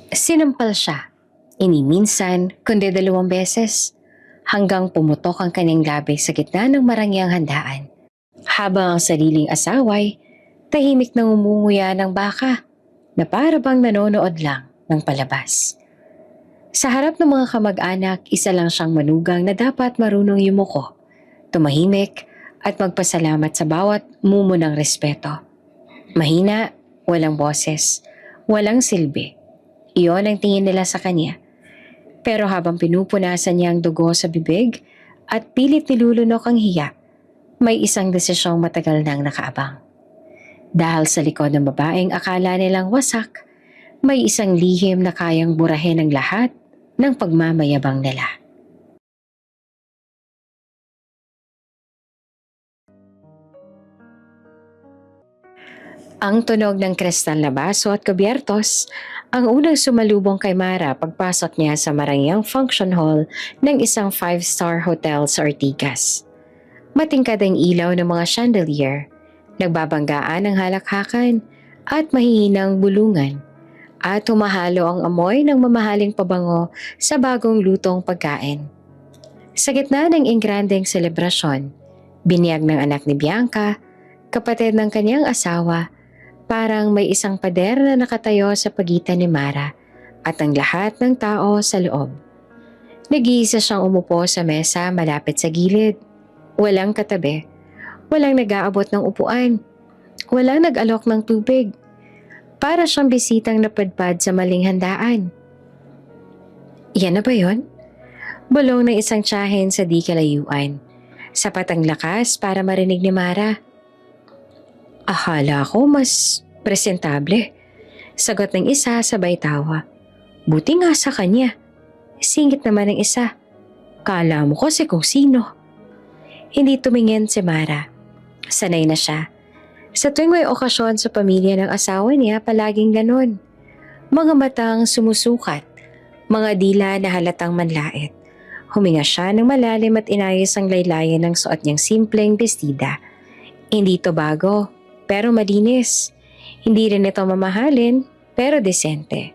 Sinampal siya. Ini minsan, kundi 2 beses. Hanggang pumutok ang kanyang labi sa gitna ng marangyang handaan. Habang ang sariling asaway, tahimik na umunguya ng baka na para bang nanonood lang ng palabas. Sa harap ng mga kamag-anak, isa lang siyang manugang na dapat marunong yumuko, tumahimik at magpasalamat sa bawat mumo ng respeto. Mahina, walang boses, walang silbi. Iyon ang tingin nila sa kanya. Pero habang pinupunasan niya ang dugo sa bibig at pilit nilulunok ang hiya, may isang desisyong matagal nang nakaabang. Dahil sa likod ng babaeng akala nilang wasak, may isang lihim na kayang burahin ang lahat ng pagmamayabang nila. Ang tunog ng kristal na baso at kubyertos ang unang sumalubong kay Mara pagpasok niya sa marangyang function hall ng isang 5-star hotel sa Ortigas. Matingkad ang ilaw ng mga chandelier, nagbabanggaan ang halakhakan at mahihinang bulungan at humahalo ang amoy ng mamahaling pabango sa bagong lutong pagkain. Sa gitna ng ingrandeng selebrasyon, biniyag ng anak ni Bianca, kapatid ng kanyang asawa, parang may isang pader na nakatayo sa pagitan ni Mara at ang lahat ng tao sa loob. Nag-iisa siyang umupo sa mesa malapit sa gilid. Walang katabi, walang nag-aabot ng upuan, walang nag-alok ng tubig. Para siyang bisitang napadpad sa maling handaan. Yan na ba yun? Bulong ng isang tiyahin sa di kalayuan. Sapat ang lakas para marinig ni Mara. Akala ko mas presentable. Sagot ng isa sabay tawa. Buti nga sa kanya. Singit naman ng isa. Kala mo kasi kung sino. Hindi tumingin si Mara. Sanay na siya. Sa tuwing may okasyon sa pamilya ng asawa niya, palaging ganon. Mga matang sumusukat, mga dila na halatang manlait. Huminga siya ng malalim at inayos ang laylayan ng suot niyang simpleng bestida. Hindi to bago, pero malinis. Hindi rin ito mamahalin, pero desente.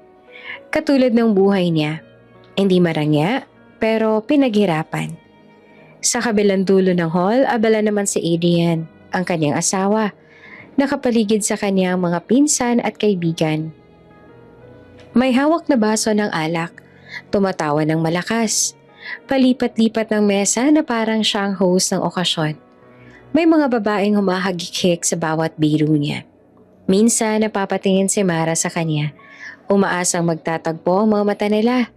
Katulad ng buhay niya, hindi marangya, pero pinaghirapan. Sa kabilang dulo ng hall, abala naman si Adrian, ang kanyang asawa. Nakapaligid sa kanyang mga pinsan at kaibigan. May hawak na baso ng alak, tumatawa ng malakas. Palipat-lipat ng mesa na parang siyang host ng okasyon. May mga babaeng humahagikik sa bawat biro niya. Minsan napapatingin si Mara sa kanya. Umaasang magtatagpo ang mga mata nila.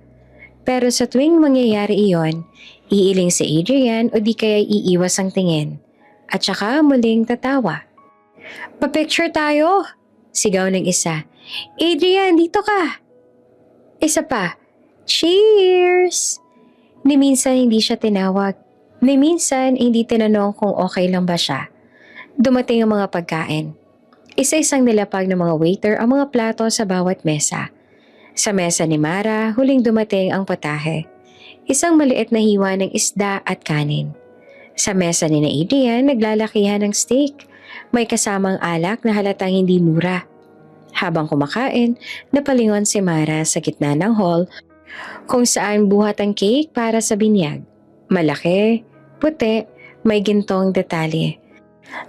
Pero sa tuwing mangyayari iyon, iiling si Adrian o di kaya iiwas ang tingin. At saka muling tatawa. Pa-picture tayo! Sigaw ng isa. Adrian, dito ka! Isa pa. Cheers! Ni minsan hindi siya tinawag. Ni minsan hindi tinanong kung okay lang ba siya. Dumating ang mga pagkain. Isa-isang nilapag ng mga waiter ang mga plato sa bawat mesa. Sa mesa ni Mara, huling dumating ang potahe. Isang maliit na hiwa ng isda at kanin. Sa mesa ni Adrian, naglalakihan ng steak. May kasamang alak na halatang hindi mura. Habang kumakain, napalingon si Mara sa gitna ng hall kung saan buhat ang cake para sa binyag. Malaki, puti, may gintong detalye.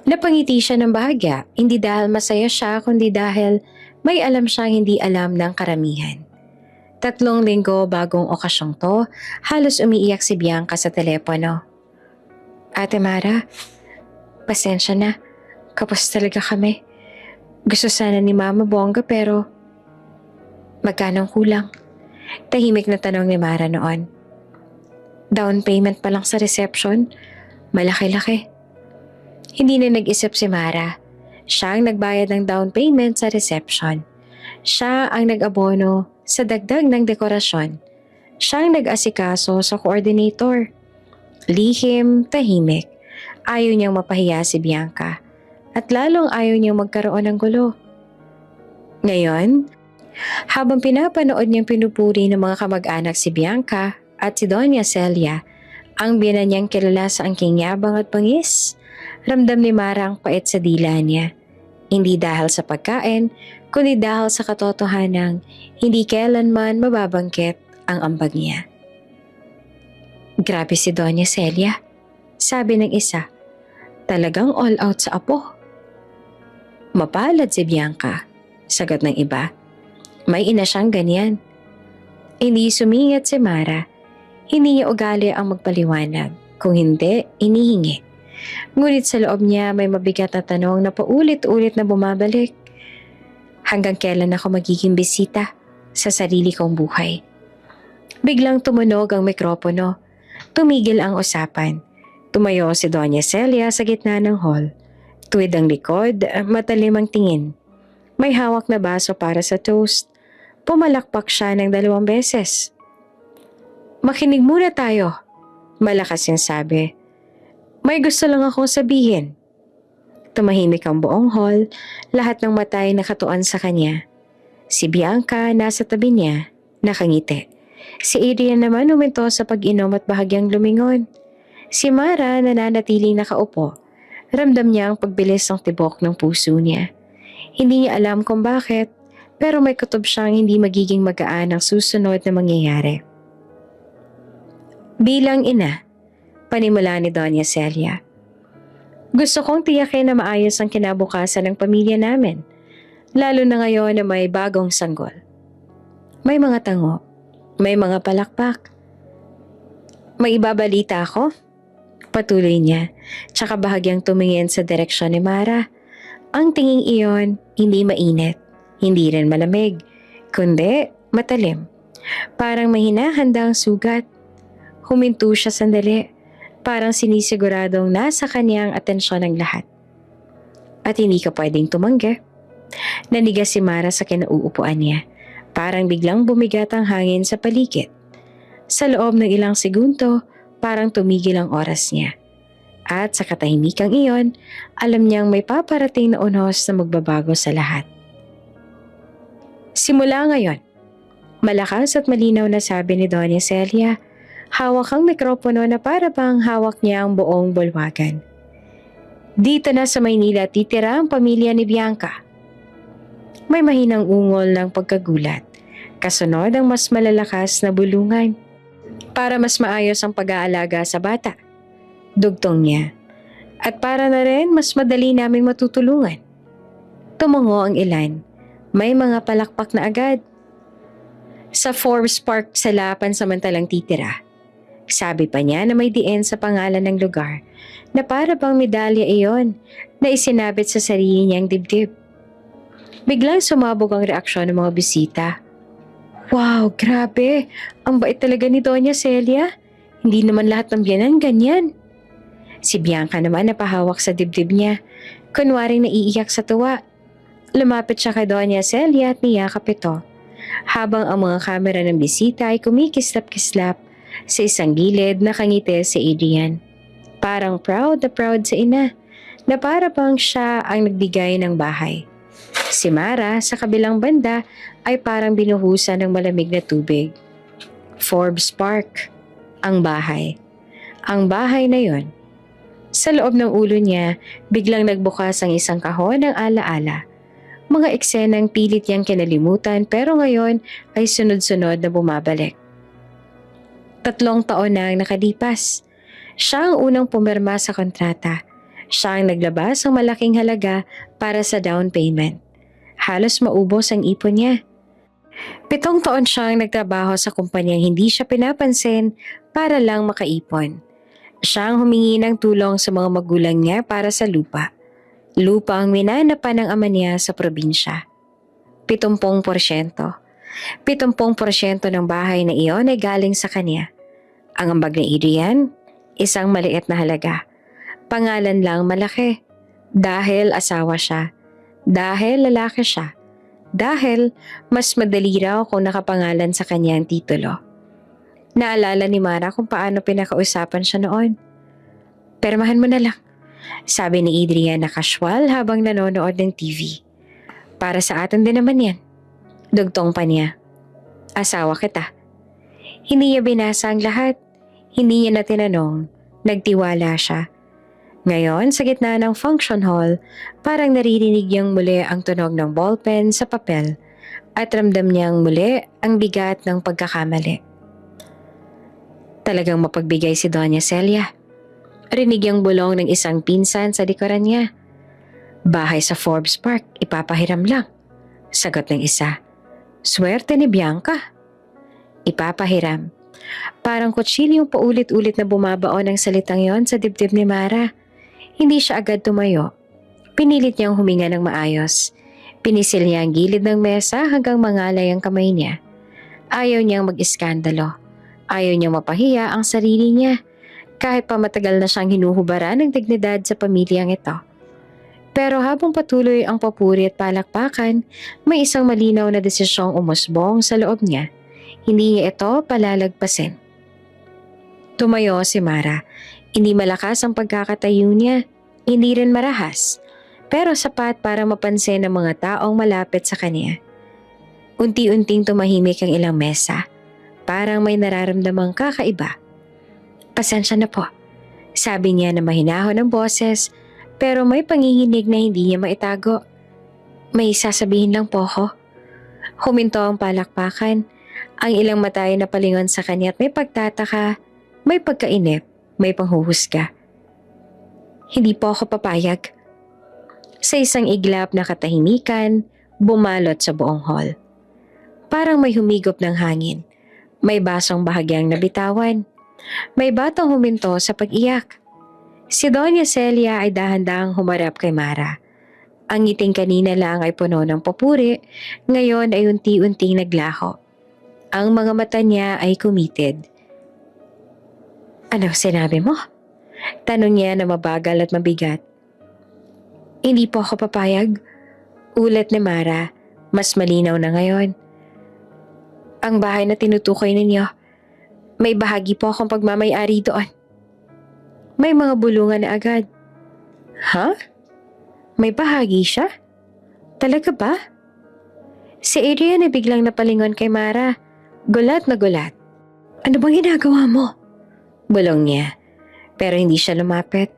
Napangiti siya ng bahagya, hindi dahil masaya siya kundi dahil may alam siyang hindi alam ng karamihan. 3 linggo bagong okasyong to, halos umiiyak si Bianca sa telepono. Ate Mara, pasensya na. Kapos talaga kami. Gusto sana ni Mama bongga pero magkano kulang? Tahimik na tanong ni Mara noon. Down payment pa lang sa reception, malaki-laki. Hindi na nag-isip si Mara. Siya ang nagbayad ng down payment sa reception. Siya ang nag-abono sa dagdag ng dekorasyon. Siya ang nag-asikaso sa coordinator. Lihim, tahimik. Ayaw niyang mapahiya si Bianca. At lalong ayaw niyang magkaroon ng gulo. Ngayon, habang pinapanood niyang pinupuri ng mga kamag-anak si Bianca at si Doña Celia, ang biyanan niyang kilala sa angking yabang at bangis, ramdam ni Mara ang pait sa dila niya. Hindi dahil sa pagkain, kundi dahil sa katotohanang hindi kailanman mababangkit ang ambag niya. Grabe si Doña Celia, sabi ng isa. Talagang all out sa apo. Mapalad si Bianca, sagot ng iba. May ina siyang ganyan. Hindi sumingit si Mara. Hindi niya ugali ang magpaliwanag. Kung hindi, inihingi. Ngunit sa loob niya may mabigat na tanong na paulit-ulit na bumabalik. Hanggang kailan ako magiging bisita sa sarili kong buhay? Biglang tumunog ang mikropono. Tumigil ang usapan. Tumayo si Doña Celia sa gitna ng hall. Tuwid ang likod, matalim ang tingin. May hawak na baso para sa toast. Pumalakpak siya ng 2 beses. Makinig muna tayo, malakas yung sabi. May gusto lang akong sabihin. Tumahimik ang buong hall, lahat ng mata ay nakatuon sa kanya. Si Bianca nasa tabi niya, nakangiti. Si Adrian naman huminto sa pag-inom at bahagyang lumingon. Si Mara nananatiling nakaupo. Ramdam niya ang pagbilis ng tibok ng puso niya. Hindi niya alam kung bakit, pero may kutob siyang hindi magiging magaan ang susunod na mangyayari. Bilang ina, panimula ni Doña Celia. Gusto kong tiyakin na maayos ang kinabukasan ng pamilya namin, lalo na ngayon na may bagong sanggol. May mga tango, may mga palakpak. May ibabalita ako? Patuloy niya, tsaka bahagyang tumingin sa direksyon ni Mara. Ang tinging iyon, hindi mainit, hindi rin malamig, kundi matalim. Parang may hinahandang sugat. Huminto siya sandali, parang sinisiguradong nasa kanyang atensyon ang lahat. At hindi ka pwedeng tumanggi. Nanigas si Mara sa kinauupuan niya, parang biglang bumigat ang hangin sa paligid. Sa loob ng ilang segundo, parang tumigil ang oras niya. At sa katahimikang iyon, alam niyang may paparating na unos na magbabago sa lahat. Simula ngayon, malakas at malinaw na sabi ni Doña Celia, hawak ang mikropono na para bang hawak niya ang buong bulwagan. Dito na sa Maynila titira ang pamilya ni Bianca. May mahinang ungol ng pagkagulat, kasunod ang mas malalakas na bulungan. Para mas maayos ang pag-aalaga sa bata. Dugtong niya. At para na rin mas madali naming matutulungan. Tumango ang ilan. May mga palakpak na agad. Sa Forbes Park sila pansamantalang titira. Sabi pa niya na may diin sa pangalan ng lugar na para bang medalya iyon na isinabit sa sarili niyang dibdib. Biglang sumabog ang reaksyon ng mga bisita. Wow, grabe! Ang bait talaga ni Doña Celia. Hindi naman lahat ng biyanan ganyan. Si Bianca naman napahawak sa dibdib niya. Kunwaring naiiyak sa tuwa. Lumapit siya kay Doña Celia at niyakap ito. Habang ang mga kamera ng bisita ay kumikislap-kislap, sa isang gilid nakangiti si Adrian. Parang proud na proud sa ina, na para bang siya ang nagbigay ng bahay. Si Mara sa kabilang banda ay parang binuhusan ng malamig na tubig. Forbes Park, ang bahay. Ang bahay na yon. Sa loob ng ulo niya, biglang nagbukas ang isang kahon ng alaala. Mga eksenang pilit niyang kinalimutan pero ngayon ay sunod-sunod na bumabalik. 3 taon na ang nakalipas. Siya ang unang pumirma sa kontrata. Siya ang naglabas ng malaking halaga para sa down payment. Halos maubos ang ipon niya. 7 taon siyang nagtrabaho sa kumpanyang hindi siya pinapansin para lang makaipon. Siya ang humingi ng tulong sa mga magulang niya para sa lupa. Lupa ang minanapan ng ama niya sa probinsya. 70%. 70% ng bahay na iyon ay galing sa kanya. Ang ambag ni Adrian, isang maliit na halaga. Pangalan lang malaki. Dahil asawa siya. Dahil lalaki siya. Dahil mas madali raw kung nakapangalan sa kanya ang titulo. Naalala ni Mara kung paano pinakausapan siya noon. Permahan mo na lang, sabi ni Adrian na casual habang nanonood ng TV. Para sa atin din naman yan. Dugtong pa niya. Asawa kita. Hindi niya binasa ang lahat. Hindi niya na tinanong. Nagtiwala siya. Ngayon, sa gitna ng function hall, parang naririnig niyang muli ang tunog ng ballpen sa papel at ramdam niyang muli ang bigat ng pagkakamali. Talagang mapagbigay si Doña Celia. Rinig ang bulong ng isang pinsan sa likuran niya. Bahay sa Forbes Park, ipapahiram lang. Sagot ng isa. Swerte ni Bianca. Ipapahiram. Parang kutsilyong paulit-ulit na bumabaon ang salitang yon sa dibdib ni Mara. Hindi siya agad tumayo. Pinilit niyang huminga ng maayos. Pinisil niya ang gilid ng mesa hanggang mangalay ang kamay niya. Ayaw niyang mag-iskandalo. Ayaw niyang mapahiya ang sarili niya. Kahit pa matagal na siyang hinuhubaran ng dignidad sa pamilyang ito. Pero habang patuloy ang papuri at palakpakan, may isang malinaw na desisyong umusbong sa loob niya. Hindi niya ito palalagpasin. Tumayo si Mara. Hindi malakas ang pagkakatayo niya. Hindi rin marahas. Pero sapat para mapansin ng mga taong malapit sa kanya. Unti-unting tumahimik ang ilang mesa. Parang may nararamdamang kakaiba. Pasensya na po. Sabi niya na mahinahon ang boses, pero may panginginig na hindi niya maitago. May sasabihin lang po ako. Huminto ang palakpakan. Ang ilang mata ay napalingon sa kanya at may pagtataka, may pagkainip, may panghuhusga. Hindi po ako papayag. Sa isang iglap na katahimikan, bumalot sa buong hall. Parang may humigop ng hangin. May basong bahagyang nabitawan. May batang huminto sa pag-iyak. Si Doña Celia ay dahan-dahang humarap kay Mara. Ang ngiting kanina lang ay puno ng papuri, ngayon ay unti-unting naglaho. Ang mga mata niya ay kumitid. Ano sinabi mo? Tanong niya na mabagal at mabigat. Hindi po ako papayag. Ulat ni Mara, mas malinaw na ngayon. Ang bahay na tinutukoy ninyo, may bahagi po akong pagmamay-ari doon. May mga bulungan na agad. Ha? May bahagi siya? Talaga ba? Si Adrian ay biglang napalingon kay Mara. Gulat na gulat. Ano bang ginagawa mo? Bulong niya. Pero hindi siya lumapit.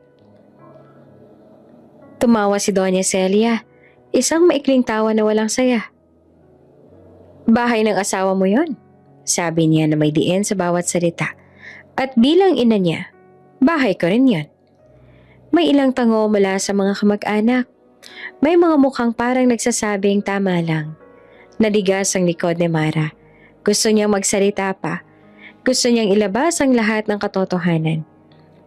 Tumawa si Doña Celia. Isang maikling tawa na walang saya. Bahay ng asawa mo yon, sabi niya na may diin sa bawat salita. At bilang ina niya, bahay ko rin yon. May ilang tango mula sa mga kamag-anak. May mga mukhang parang nagsasabing tama lang. Nadigas ang likod ni Mara. Gusto niyang magsalita pa. Gusto niyang ilabas ang lahat ng katotohanan.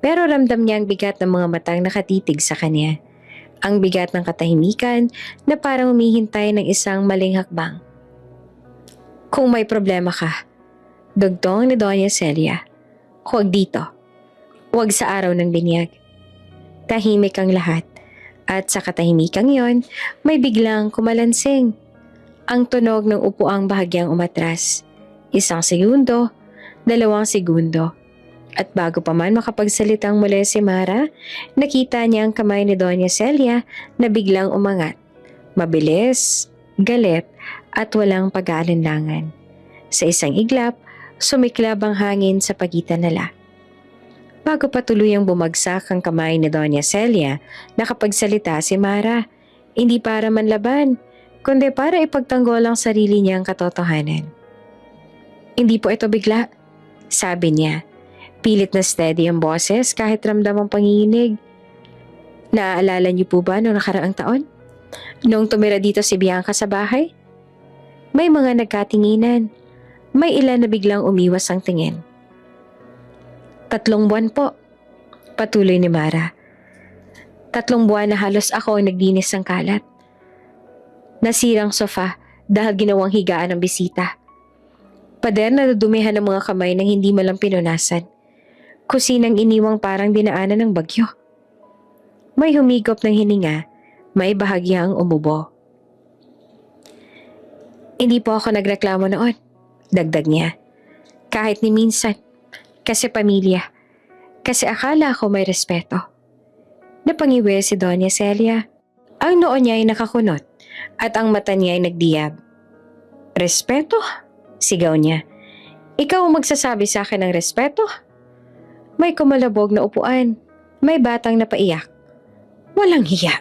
Pero ramdam niya ang bigat ng mga matang nakatitig sa kanya. Ang bigat ng katahimikan na parang humihintay ng isang maling hakbang. Kung may problema ka, dugtong ni Doña Celia, huwag dito. Huwag sa araw ng binyag. Tahimik ang lahat. At sa katahimikang yon, may biglang kumalansing. Ang tunog ng upuang bahagyang umatras. 1 segundo, 2 segundo. At bago pa man makapagsalitang muli si Mara, nakita niya ang kamay ni Doña Celia na biglang umangat. Mabilis, galit, at walang pag-aalinlangan. Sa isang iglap, sumiklab ang hangin sa pagitan nila. Bago pa tuluyang bumagsak ang kamay ni Doña Celia, nakapagsalita si Mara. Hindi para manlaban, kundi para ipagtanggol ang sarili niyang katotohanan. Hindi po ito bigla, sabi niya. Pilit na steady ang boses kahit ramdam ang panginginig. Naaalala niyo po ba noong nakaraang taon? Noong tumira dito si Bianca sa bahay? May mga nagkatinginan. May ilan na biglang umiwas ang tingin. 3 buwan po, patuloy ni Mara. 3 buwan na halos ako ang naglinis ng kalat. Nasirang sofa dahil ginawang higaan ng bisita. Pader na nadudumihan ng mga kamay nang hindi malang pinunasan. Kusinang iniwang parang dinaanan ng bagyo. May humigop ng hininga, may bahagyang umubo. Hindi po ako nagreklamo noon, dagdag niya. Kahit ni minsan, kasi pamilya, kasi akala ko may respeto. Napangiwi si Doña Celia. Ang noo niya ay nakakunot at ang mata niya ay nagdiyab. Respeto? Sigaw niya. Ikaw ang magsasabi sa akin ng respeto? May kumalabog na upuan. May batang napaiyak. Walang hiya!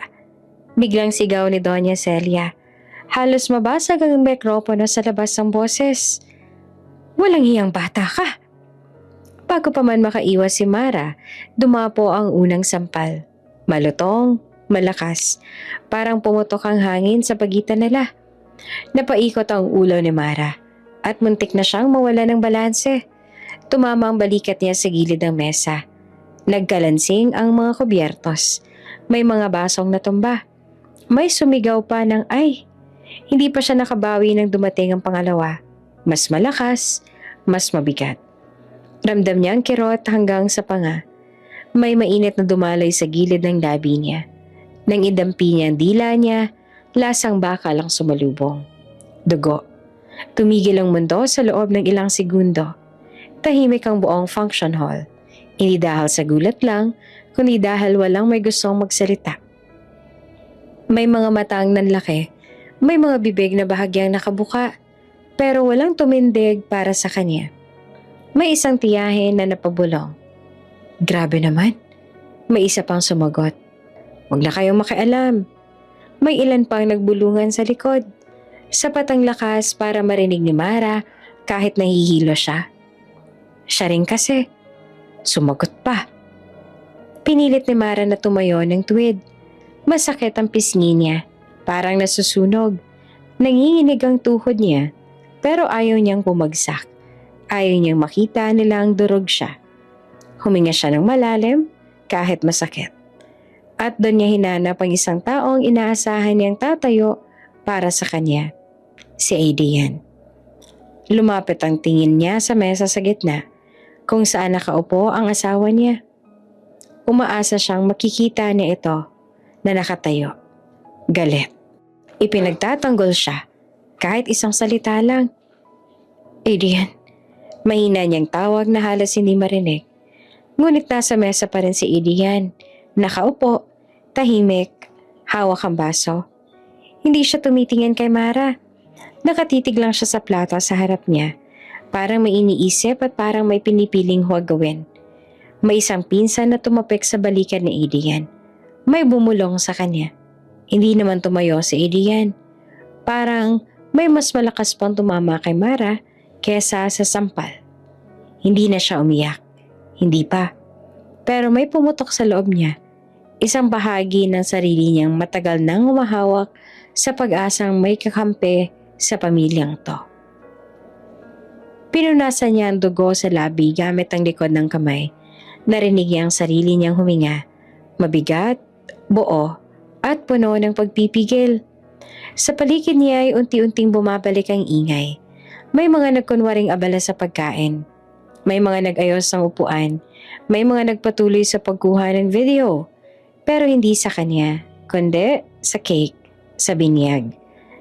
Biglang sigaw ni Doña Celia. Halos mabasag ang mikropono sa labas ng boses. Walang hiyang bata ka! Bago pa man makaiwas si Mara, dumapo ang unang sampal. Malutong, malakas, parang pumutok ang hangin sa pagitan nila. Napaikot ang ulo ni Mara at muntik na siyang mawala ng balanse. Tumama ang balikat niya sa gilid ng mesa. Nagkalansing ang mga kubyertos. May mga basong natumba. May sumigaw pa ng ay. Hindi pa siya nakabawi nang dumating ang pangalawa. Mas malakas, mas mabigat. Ramdam niya ang kirot hanggang sa panga. May mainit na dumalay sa gilid ng labi niya. Nang idampi niya ang dila niya, lasang bakal ang sumalubong. Dugo. Tumigil ang mundo sa loob ng ilang segundo. Tahimik ang buong function hall. Hindi dahil sa gulat lang, kundi dahil walang may gustong magsalita. May mga matang nanlaki, may mga bibig na bahagyang nakabuka, pero walang tumindig para sa kanya. May isang tiyahin na napabulong. Grabe naman. May isa pang sumagot. Huwag na kayong makialam. May ilan pang nagbulungan sa likod. Sapat ang lakas para marinig ni Mara kahit nahihilo siya. Siya rin kasi. Sumagot pa. Pinilit ni Mara na tumayo ng tuwid. Masakit ang pisngi niya. Parang nasusunog. Nanginginig ang tuhod niya pero ayaw niyang bumagsak. Ayaw niyang makita nilang durog siya. Huminga siya ng malalim kahit masakit. At doon niya hinanap ang isang taong inaasahan niyang tatayo para sa kanya. Si Adrian. Lumapit ang tingin niya sa mesa sa gitna kung saan nakaupo ang asawa niya. Umaasa siyang makikita niya ito na nakatayo. Galit. Ipinagtatanggol siya kahit isang salita lang. Adrian. Mahina niyang tawag na halos hindi marinig. Ngunit nasa mesa pa rin si Adrian. Nakaupo, tahimik, hawak ang baso. Hindi siya tumitingin kay Mara. Nakatitig lang siya sa plato sa harap niya. Parang may iniisip at parang may pinipiling huwag gawin. May isang pinsan na tumapik sa balikan ni Adrian. May bumulong sa kanya. Hindi naman tumayo si Adrian. Parang may mas malakas pang tumama kay Mara kesa sa sampal. Hindi na siya umiyak. Hindi pa. Pero may pumutok sa loob niya. Isang bahagi ng sarili niyang matagal nang humahawak sa pag-asang may kakampi sa pamilyang to. Pinunasan niya ang dugo sa labi gamit ang likod ng kamay. Narinig niya ang sarili niyang huminga. Mabigat, buo, at puno ng pagpipigil. Sa paligid niya ay unti-unting bumabalik ang ingay. May mga nagkunwaring abala sa pagkain. May mga nag-ayos ng upuan. May mga nagpatuloy sa pagkuha ng video. Pero hindi sa kanya, kundi sa cake, sa binyag.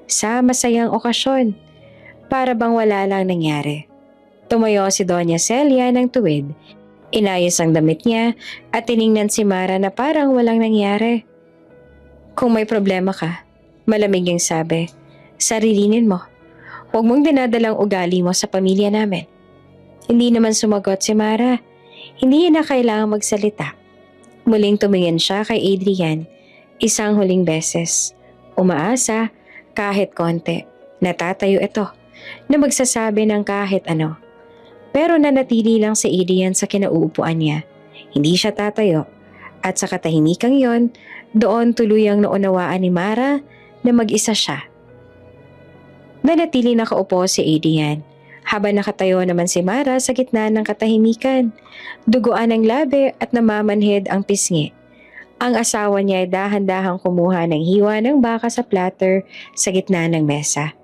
Sa masayang okasyon. Para bang wala lang nangyari. Tumayo si Doña Celia ng tuwid. Inayos ang damit niya at tiningnan si Mara na parang walang nangyari. Kung may problema ka, malamig yung sabi, sarilinin mo. Huwag mong dinadalang ugali mo sa pamilya namin. Hindi naman sumagot si Mara. Hindi na kailangang magsalita. Muling tumingin siya kay Adrian, isang huling beses. Umaasa, kahit konti, natatayo ito, na magsasabi ng kahit ano. Pero nanatili lang si Adrian sa kinauupuan niya. Hindi siya tatayo. At sa katahimikang yon, doon tuluyang naunawaan ni Mara na mag-isa siya. Nanatili nakaupo si Adrian, habang nakatayo naman si Mara sa gitna ng katahimikan. Duguan ang labi at namamanhid ang pisngi. Ang asawa niya ay dahan-dahang kumuha ng hiwa ng baka sa platter sa gitna ng mesa.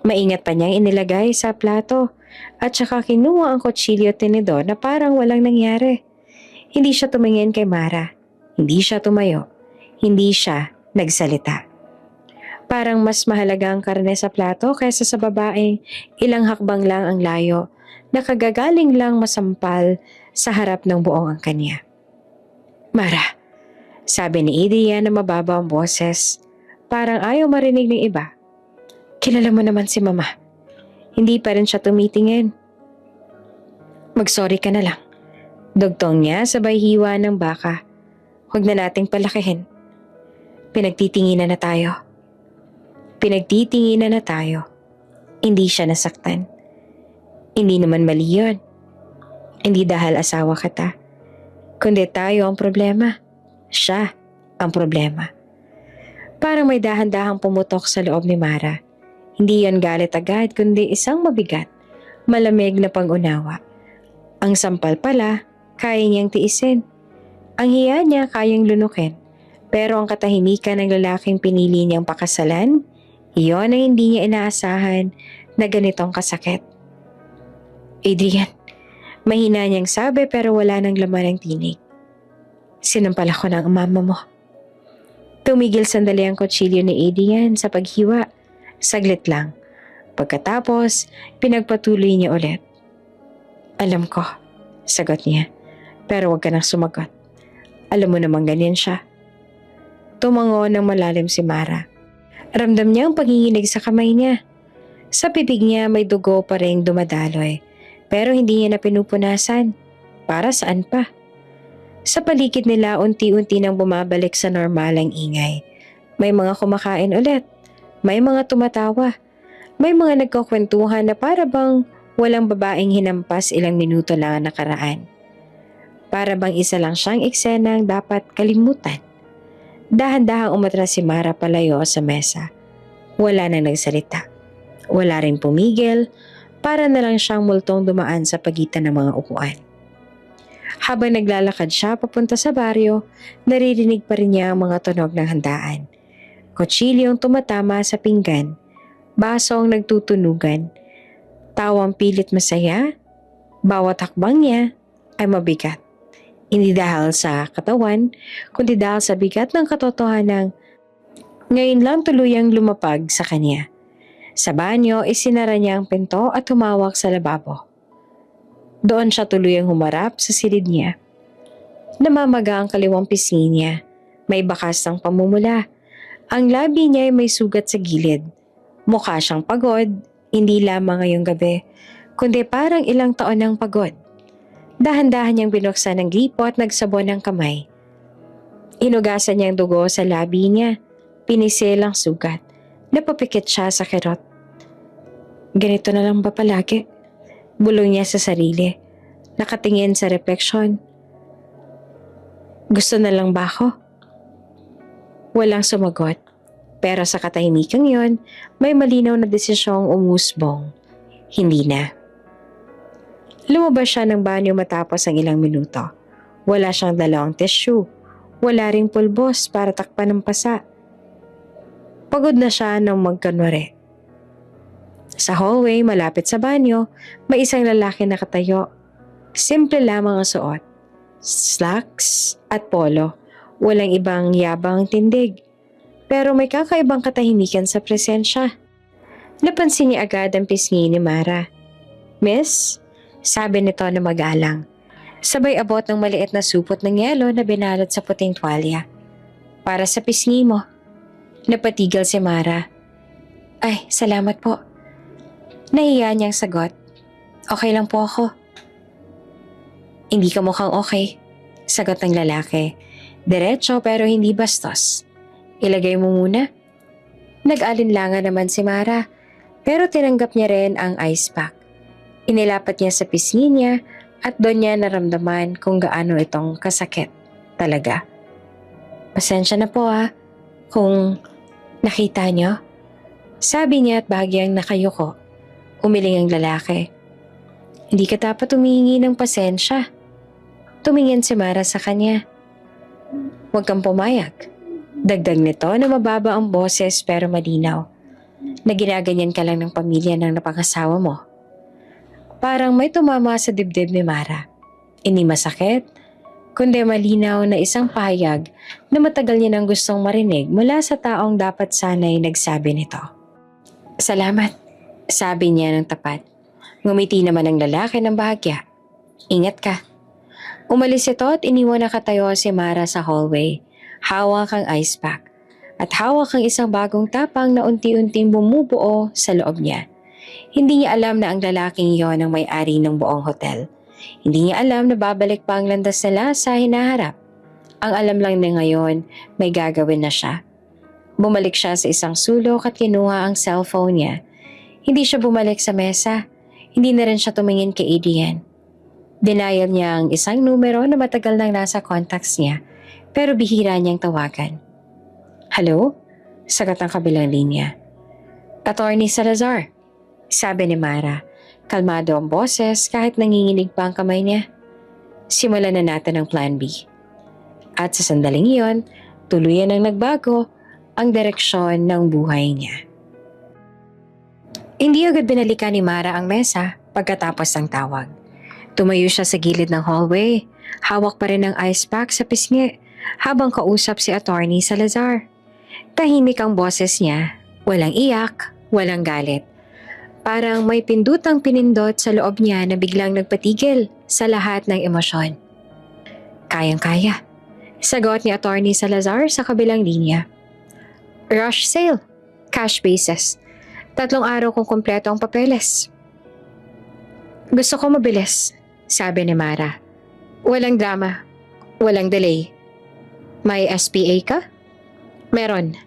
Maingat pa niyang inilagay sa plato at saka kinuha ang kutsilyo at tinidor na parang walang nangyari. Hindi siya tumingin kay Mara. Hindi siya tumayo. Hindi siya nagsalita. Parang mas mahalaga ang karne sa plato kaysa sa babaeng ilang hakbang lang ang layo na kagagaling lang masampal sa harap ng buong angkan niya. Mara, sabi ni Adrian na mababa ang boses. Parang ayaw marinig ng iba. Kilala mo naman si Mama. Hindi pa rin siya tumitingin. Mag-sorry ka na lang. Dugtong niya sabay hiwa ng baka. Huwag na nating palakihin. Pinagtitinginan na tayo. Pinagtitinginan na tayo. Hindi siya nasaktan. Hindi naman mali yun. Hindi dahil asawa kita. Kundi tayo ang problema. Siya ang problema. Parang may dahan-dahang pumutok sa loob ni Mara. Hindi yan galit agad kundi isang mabigat, malamig na pang-unawa. Ang sampal pala, kaya niyang tiisin. Ang hiya niya kayang lunukin. Pero ang katahimikan ng lalaking pinili niyang pakasalan, iyon ang hindi niya inaasahan na ganitong kasakit. Adrian, mahina niyang sabi pero wala nang laman ng tinig. Sinampal ako ng mama mo. Tumigil sandali ang kutsilyo ni Adrian sa paghiwa. Saglit lang. Pagkatapos, pinagpatuloy niya ulit. Alam ko, sagot niya. Pero huwag ka nang sumagot. Alam mo namang ganyan siya. Tumango ng malalim si Mara. Ramdam niya ang panginginig sa kamay niya. Sa bibig niya may dugo pa ring dumadaloy. Pero hindi niya na pinupunasan. Para saan pa? Sa paligid nila unti-unti nang bumabalik sa normal ang ingay. May mga kumakain ulit. May mga tumatawa. May mga nagkukwentuhan na para bang walang babaeng hinampas ilang minuto lang ang nakaraan. Para bang isa lang siyang eksenang dapat kalimutan. Dahan-dahang umatras si Mara palayo sa mesa. Wala nang nagsalita. Wala rin pumigil, para na lang siyang multong dumaan sa pagitan ng mga upuan. Habang naglalakad siya papunta sa baryo, naririnig pa rin niya ang mga tunog ng handaan. Kutsilyong tumatama sa pinggan, basong nagtutunugan, tawang pilit masaya, bawat hakbang niya ay mabigat. Hindi dahil sa katawan, kundi dahil sa bigat ng katotohanan ngayon lang tuluyang lumapag sa kanya. Sa banyo, isinara niya ang pinto at humawak sa lababo. Doon siya tuluyang humarap sa silid niya. Namamaga ang kaliwang pisngi niya. May bakas ng pamumula. Ang labi niya ay may sugat sa gilid. Mukha siyang pagod, hindi lamang ngayong gabi, kundi parang ilang taon ng pagod. Dahan-dahan niyang binuksan ng gripo at nagsabon ng kamay. Hinugasan niya ang dugo sa labi niya. Pinisil ang sugat. Napapikit siya sa kirot. Ganito na lang ba palagi? Bulong niya sa sarili. Nakatingin sa refleksyon. Gusto na lang ba ako? Walang sumagot. Pero sa katahimikang yon, may malinaw na desisyong umusbong. Hindi na. Lumabas siya ng banyo matapos ang ilang minuto. Wala siyang dalawang tissue. Wala ring pulbos para takpan ng pasa. Pagod na siya nang magkanwari. Sa hallway malapit sa banyo, may isang lalaki nakatayo. Simple lamang ang suot. Slacks at polo. Walang ibang yabang tindig. Pero may kakaibang katahimikan sa presensya. Napansin niya agad ang pisngi ni Mara. Miss? Sabi nito na magalang. Sabay abot ng maliit na supot ng yelo na binalot sa puting tuwalya. Para sa pisngi mo. Napatigil si Mara. Ay, salamat po. Nahiya niyang sagot. Okay lang po ako. Hindi ka mukhang okay. Sagot ng lalaki. Diretso pero hindi bastos. Ilagay mo muna. Nag-alinlangan naman si Mara. Pero tinanggap niya rin ang ice pack. Inilapat niya sa pisngi niya at doon niya naramdaman kung gaano itong kasakit. Talaga. Pasensya na po kung nakita niyo. Sabi niya at bahagyang nakayuko. Umiling ang lalaki. Hindi ka dapat humihingi ng pasensya. Tumingin si Mara sa kanya. Huwag kang pumayag. Dagdag nito na mababa ang boses pero malinaw. Na ginaganyan ka lang ng pamilya ng napangasawa mo. Parang may tumama sa dibdib ni Mara. Hindi masakit, kundi malinaw na isang pahayag na matagal niya nang gustong marinig mula sa taong dapat sana'y nagsabi nito. Salamat, sabi niya ng tapat. Ngumiti naman ang lalaki ng bahagya. Ingat ka. Umalis ito at iniwan nakatayo si Mara sa hallway. Hawak ang ice pack. At hawak ang isang bagong tapang na unti-unting bumubuo sa loob niya. Hindi niya alam na ang lalaking iyon ang may-ari ng buong hotel. Hindi niya alam na babalik pa ang landas nila sa hinaharap. Ang alam lang niya ngayon, may gagawin na siya. Bumalik siya sa isang sulok at kinuha ang cellphone niya. Hindi siya bumalik sa mesa. Hindi na rin siya tumingin kay Adrian. Denial niya ang isang numero na matagal nang nasa contacts niya pero bihira niyang tawagan. Hello? Sagot ang kabilang linya. Attorney Salazar, sabi ni Mara. Kalmado ang boses kahit nanginginig pa ang kamay niya. Simulan na natin ang plan B. At sa sandaling iyon, tuluyan ang nagbago ang direksyon ng buhay niya. Hindi agad binalikan ni Mara ang mesa pagkatapos ng tawag. Tumayo siya sa gilid ng hallway. Hawak pa rin ang ice pack sa pisngi habang kausap si Attorney Salazar. Tahimik ang boses niya. Walang iyak, walang galit. Parang may pindutang pinindot sa loob niya na biglang nagpatigil sa lahat ng emosyon. Kayang-kaya, sagot ni Attorney Salazar sa kabilang linya. Rush sale, cash basis. 3 araw kung kumpleto ang papeles. Gusto ko mabilis, sabi ni Mara. Walang drama, walang delay. May SPA ka? Meron.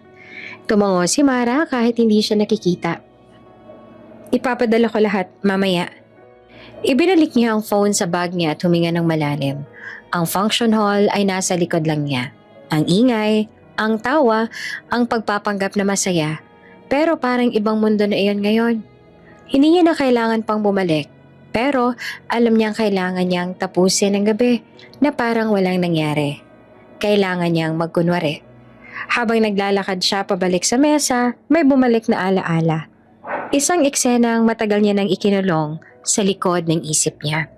Tumango si Mara kahit hindi siya nakikita. Ipapadala ko lahat mamaya. Ibinalik niya ang phone sa bag niya at huminga ng malalim. Ang function hall ay nasa likod lang niya. Ang ingay, ang tawa, ang pagpapanggap na masaya. Pero parang ibang mundo na iyon ngayon. Hindi niya na kailangan pang bumalik. Pero alam niyang kailangan niyang tapusin ang gabi na parang walang nangyari. Kailangan niyang magkunwari. Habang naglalakad siya pabalik sa mesa, may bumalik na alaala. Isang eksenang matagal niya nang ikinulong sa likod ng isip niya.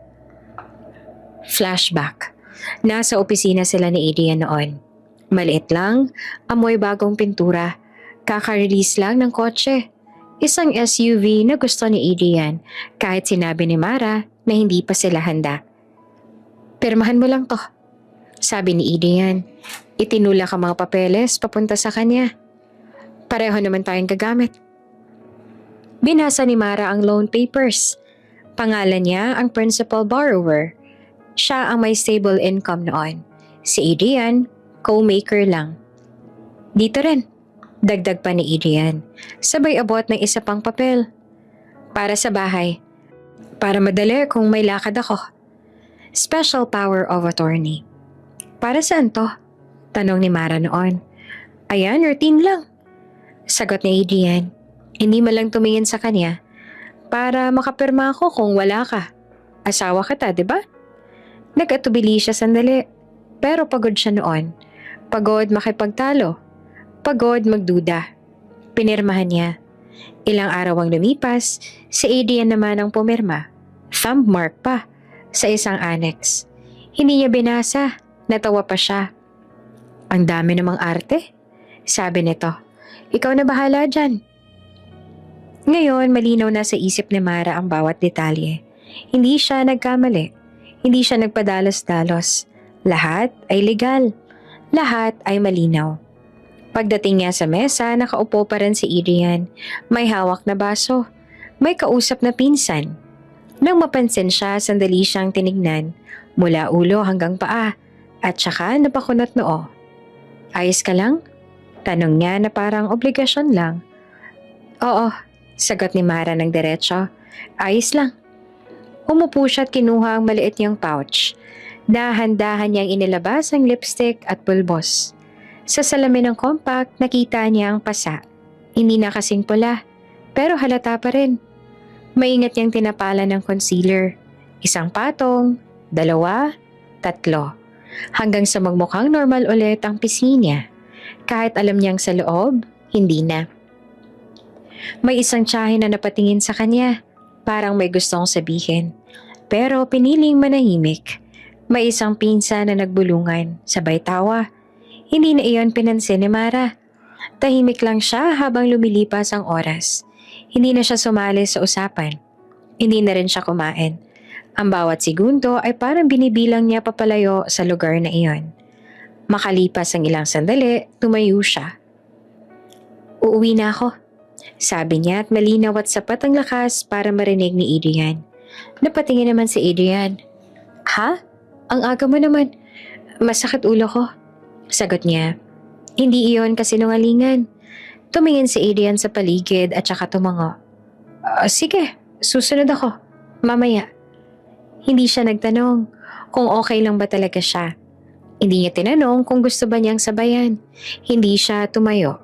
Flashback. Nasa opisina sila ni Adrian noon. Maliit lang, amoy bagong pintura. Kaka-release lang ng kotse. Isang SUV na gusto ni Adrian kahit sinabi ni Mara na hindi pa sila handa. Pirmahan mo lang to, sabi ni Adrian. Itinulak ang mga papeles papunta sa kanya. Pareho naman tayong gagamit. Binasa ni Mara ang loan papers. Pangalan niya ang principal borrower. Siya ang may stable income noon. Si Adrian, co-maker lang. Dito rin, dagdag pa ni Adrian. Sabay abot ng isa pang papel. Para sa bahay. Para madali kung may lakad ako. Special power of attorney. Para saan to? Tanong ni Mara noon. Ayan, routine lang. Sagot ni Adrian. Hindi man lang tumingin sa kanya. Para makapirma ako kung wala ka. Asawa kita, di ba? Nag-atubili siya sandali. Pero pagod siya noon. Pagod makipagtalo. Pagod magduda. Pinirmahan niya. Ilang araw ang lumipas, si Adrian naman ang pumirma. Thumb mark pa. Sa isang annex. Hindi niya binasa. Natawa pa siya. Ang dami namang arte. Sabi nito. Ikaw na bahala dyan. Ngayon, malinaw na sa isip ni Mara ang bawat detalye. Hindi siya nagkamali. Hindi siya nagpadalos-dalos. Lahat ay legal. Lahat ay malinaw. Pagdating niya sa mesa, nakaupo pa rin si Adrian. May hawak na baso. May kausap na pinsan. Nang mapansin siya, sandali siyang tinignan. Mula ulo hanggang paa. At saka napakunot noo. Ayos ka lang? Tanong niya na parang obligasyon lang. Oo. Sagot ni Mara ng diretso. Ayos lang. Umupo siya at kinuha ang maliit niyang pouch. Dahan-dahan niyang inilabas ang lipstick at pulbos. Sa salamin ng compact, nakita niya ang pasa. Hindi na kasing pula, pero halata pa rin. Maingat niyang tinapalan ng concealer. 1 patong, 2, 3. Hanggang sa magmukhang normal ulit ang pisngi niya. Kahit alam niyang sa loob, hindi na. May isang tiyahin na napatingin sa kanya, parang may gustong sabihin. Pero piniling manahimik. May isang pinsa na nagbulungan, sabay tawa. Hindi na iyon pinansin ni Mara. Tahimik lang siya habang lumilipas ang oras. Hindi na siya sumali sa usapan. Hindi na rin siya kumain. Ang bawat segundo ay parang binibilang niya papalayo sa lugar na iyon. Makalipas ang ilang sandali, tumayo siya. Uuwi na ako. Sabi niya at malinaw at sapat ang lakas para marinig ni Adrian. Napatingin naman si Adrian. Ha? Ang aga mo naman. Masakit ulo ko. Sagot niya. Hindi iyon kasinungalingan. Tumingin si Adrian sa paligid at saka tumango. Sige, susunod ako. Mamaya. Hindi siya nagtanong kung okay lang ba talaga siya. Hindi niya tinanong kung gusto ba niyang sabayan. Hindi siya tumayo.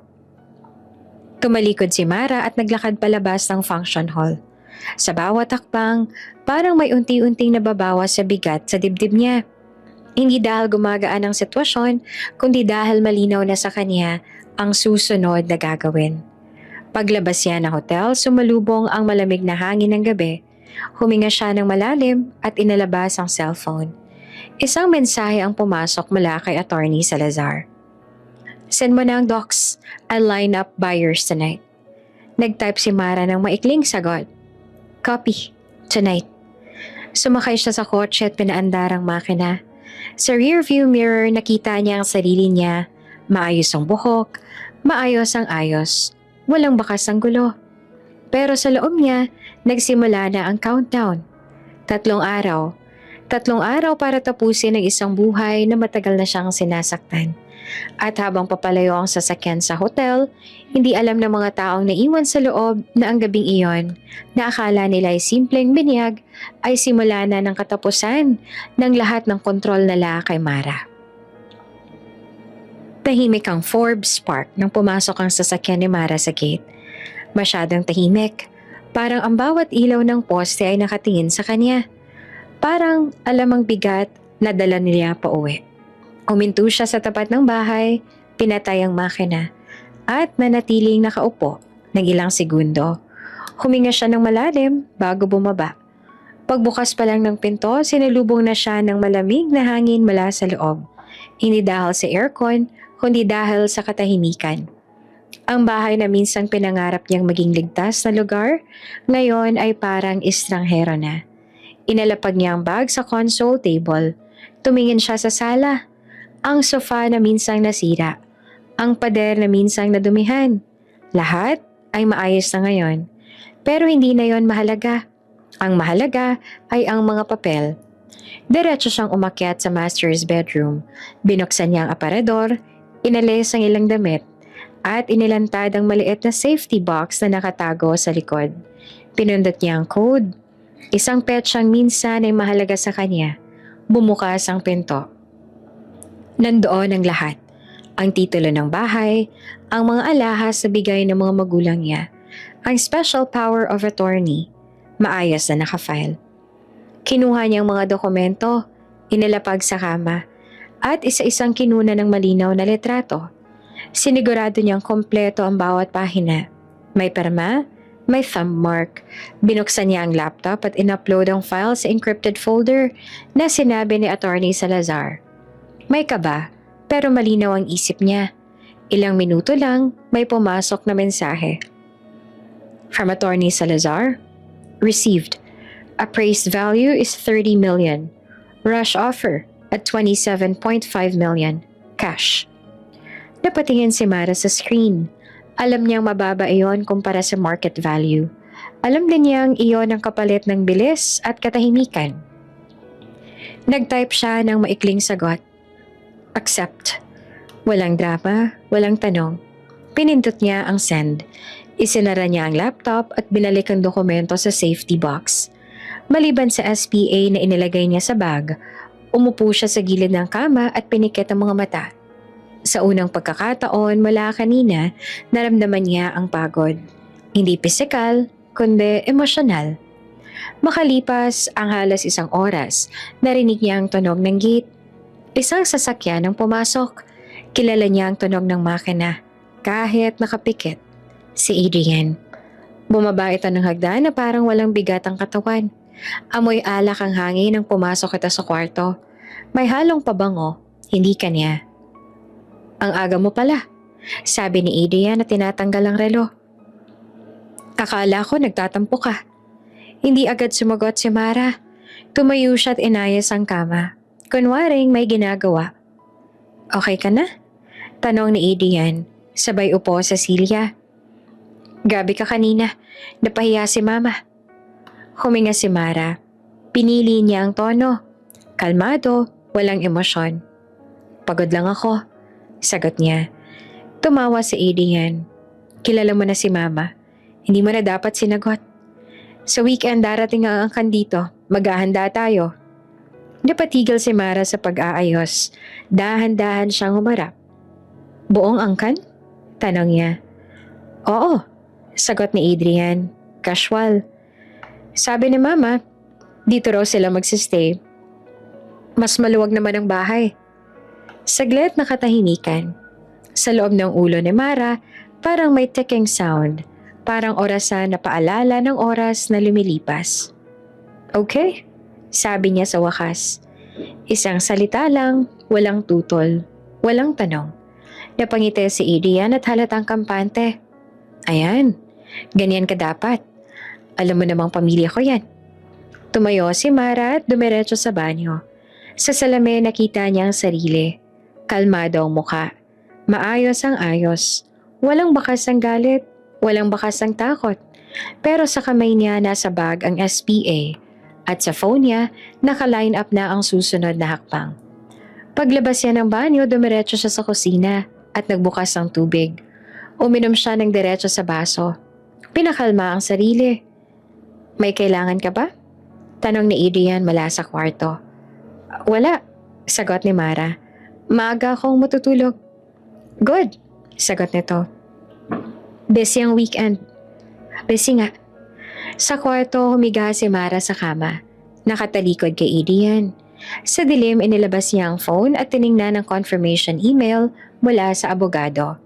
Tumalikod si Mara at naglakad palabas ng function hall. Sa bawat hakbang, parang may unti-unting nababawas sa bigat sa dibdib niya. Hindi dahil gumagaan ang sitwasyon, kundi dahil malinaw na sa kanya ang susunod na gagawin. Paglabas niya ng hotel, sumalubong ang malamig na hangin ng gabi. Huminga siya ng malalim at inalabas ang cellphone. Isang mensahe ang pumasok mula kay Attorney Salazar. Send mo na ang docs. I'll line up buyers tonight. Nag-type si Mara ng maikling sagot. Copy. Tonight. Sumakay siya sa kotse at pinaandar ang makina. Sa rearview mirror nakita niya ang sarili niya. Maayos ang buhok, maayos ang ayos. Walang bakas ang gulo. Pero sa loob niya, nagsimula na ang countdown. 3 araw. 3 araw para tapusin ang isang buhay na matagal na siyang sinasaktan. At habang papalayo ang sasakyan sa hotel, hindi alam ng mga taong naiwan sa loob na ang gabing iyon, na akala nila ay simpleng binyag, ay simula na ng katapusan ng lahat ng kontrol nila kay Mara. Tahimik ang Forbes Park nang pumasok ang sasakyan ni Mara sa gate. Masyadong tahimik, parang ang bawat ilaw ng poste ay nakatingin sa kanya. Parang alam ang bigat na dala niya pa uwi. Huminto siya sa tapat ng bahay, pinatay ang makina, at nanatiling nakaupo ng ilang segundo. Huminga siya ng malalim bago bumaba. Pagbukas pa lang ng pinto, sinalubong na siya ng malamig na hangin mula sa loob. Hindi dahil sa aircon, kundi dahil sa katahimikan. Ang bahay na minsang pinangarap niyang maging ligtas na lugar, ngayon ay parang estranghero na. Inalapag niya ang bag sa console table. Tumingin siya sa sala. Ang sofa na minsang nasira. Ang pader na minsang nadumihan. Lahat ay maayos na ngayon. Pero hindi na yon mahalaga. Ang mahalaga ay ang mga papel. Diretso siyang umakyat sa master's bedroom. Binuksan niya ang aparador, inalis ang ilang damit, at inilantad ang maliit na safety box na nakatago sa likod. Pinundot niya ang code. Isang petsang minsan ay mahalaga sa kanya. Bumukas ang pinto. Nandoon ang lahat. Ang titulo ng bahay, ang mga alahas sa bigay ng mga magulang niya, ang special power of attorney, maayos na nakafile. Kinuha niyang mga dokumento, inilapag sa kama, at isa-isang kinuna ng malinaw na litrato. Sinigurado niyang kompleto ang bawat pahina. May perma, may thumb mark. Binuksan niya ang laptop at in-upload ang file sa encrypted folder na sinabi ni Attorney Salazar. May kaba, pero malinaw ang isip niya. Ilang minuto lang, may pumasok na mensahe. From Attorney Salazar, received. Appraised value is 30 million. Rush offer at 27.5 million. Cash. Napatingin si Mara sa screen. Alam niyang mababa iyon kumpara sa market value. Alam din niyang iyon ang kapalit ng bilis at katahimikan. Nag-type siya ng maikling sagot. Accept. Walang drama, walang tanong. Pinindot niya ang send. Isinara niya ang laptop at binalik ang dokumento sa safety box. Maliban sa SPA na inilagay niya sa bag, umupo siya sa gilid ng kama at pinikit ang mga mata. Sa unang pagkakataon mula kanina, naramdaman niya ang pagod. Hindi pisikal, kundi emosyonal. Makalipas ang halos 1 oras, narinig niya ang tunog ng gate. Isang sasakyan ang pumasok. Kilala niya ang tunog ng makina, kahit nakapikit. Si Adrian. Bumaba ito ng hagdan na parang walang bigat ang katawan. Amoy alak ang hangin nang pumasok ito sa kwarto. May halong pabango, hindi kanya. Ang aga mo pala, sabi ni Adrian na tinatanggal ang relo. Akala ko nagtatampo ka. Hindi agad sumagot si Mara. Tumayo siya at inayos ang kama. Kunwaring may ginagawa. Okay ka na? Tanong ni Adrian, sabay upo sa silya. Gabi ka kanina, napahiya si Mama. Huminga si Mara. Pinili niya ang tono. Kalmado, walang emosyon. Pagod lang ako, sagot niya. Tumawa si Adrian. Kilala mo na si Mama. Hindi mo na dapat sinagot. Sa weekend darating ang angkan dito. Maghahanda tayo. Napatigil si Mara sa pag-aayos. Dahan-dahan siyang humarap. Buong angkan? Tanong niya. Oo, sagot ni Adrian. Casual. Sabi ni Mama, dito raw sila magsistay. Mas maluwag naman ang bahay. Saglit na katahimikan. Sa loob ng ulo ni Mara, parang may ticking sound. Parang orasan na paalala ng oras na lumilipas. Okay, sabi niya sa wakas. Isang salita lang, walang tutol, walang tanong. Napangiti si Adrian at halatang kampante. Ayan, ganyan ka dapat. Alam mo namang pamilya ko yan. Tumayo si Mara at dumiretso sa banyo. Sa salamin nakita niya ang sarili. Kalmado ang muka. Maayos ang ayos. Walang bakas ang galit. Walang bakas ang takot. Pero sa kamay niya nasa bag ang SPA. At sa phone niya, naka-line up na ang susunod na hakbang. Paglabas niya ng banyo, dumiretso siya sa kusina at nagbukas ng tubig. Uminom siya ng diretso sa baso. Pinakalma ang sarili. May kailangan ka ba? Tanong ni Adrian mula sa kwarto. Wala, sagot ni Mara. Maaga akong matutulog. Good, sagot nito. Busy ang weekend. Busy nga. Sa kwarto, humiga si Mara sa kama. Nakatalikod kay Adrian. Sa dilim, inilabas niya ang phone at tiningnan ang confirmation email mula sa abogado.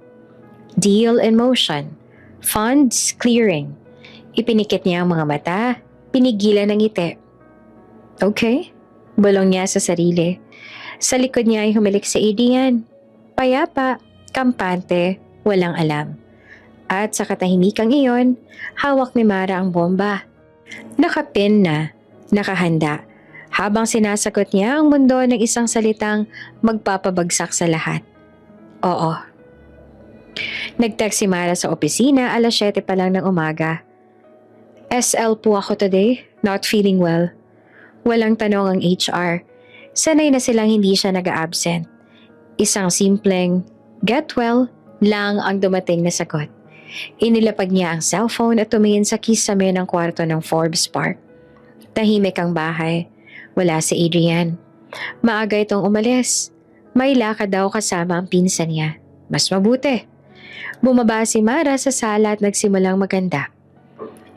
Deal in motion. Funds clearing. Ipinikit niya ang mga mata, pinigilan ng ngiti. Okay, bulong niya sa sarili. Sa likod niya ay humilik si Adrian. Payapa, kampante, walang alam. At sa katahimikang iyon, hawak ni Mara ang bomba. Nakapin na, nakahanda, habang sinasagot niya ang mundo ng isang salitang magpapabagsak sa lahat. Oo. Nag-text si Mara sa opisina 7:00 pa lang ng umaga. SL po ako today, not feeling well. Walang tanong ang HR. Sanay na silang hindi siya nag-absent. Isang simpleng, get well, lang ang dumating na sagot. Inilapag niya ang cellphone at tumingin sa kisame ng kwarto ng Forbes Park. Tahimik ang bahay. Wala si Adrian. Maaga itong umalis. May lakad daw kasama ang pinsan niya. Mas mabuti. Bumaba si Mara sa sala at nagsimulang maganda.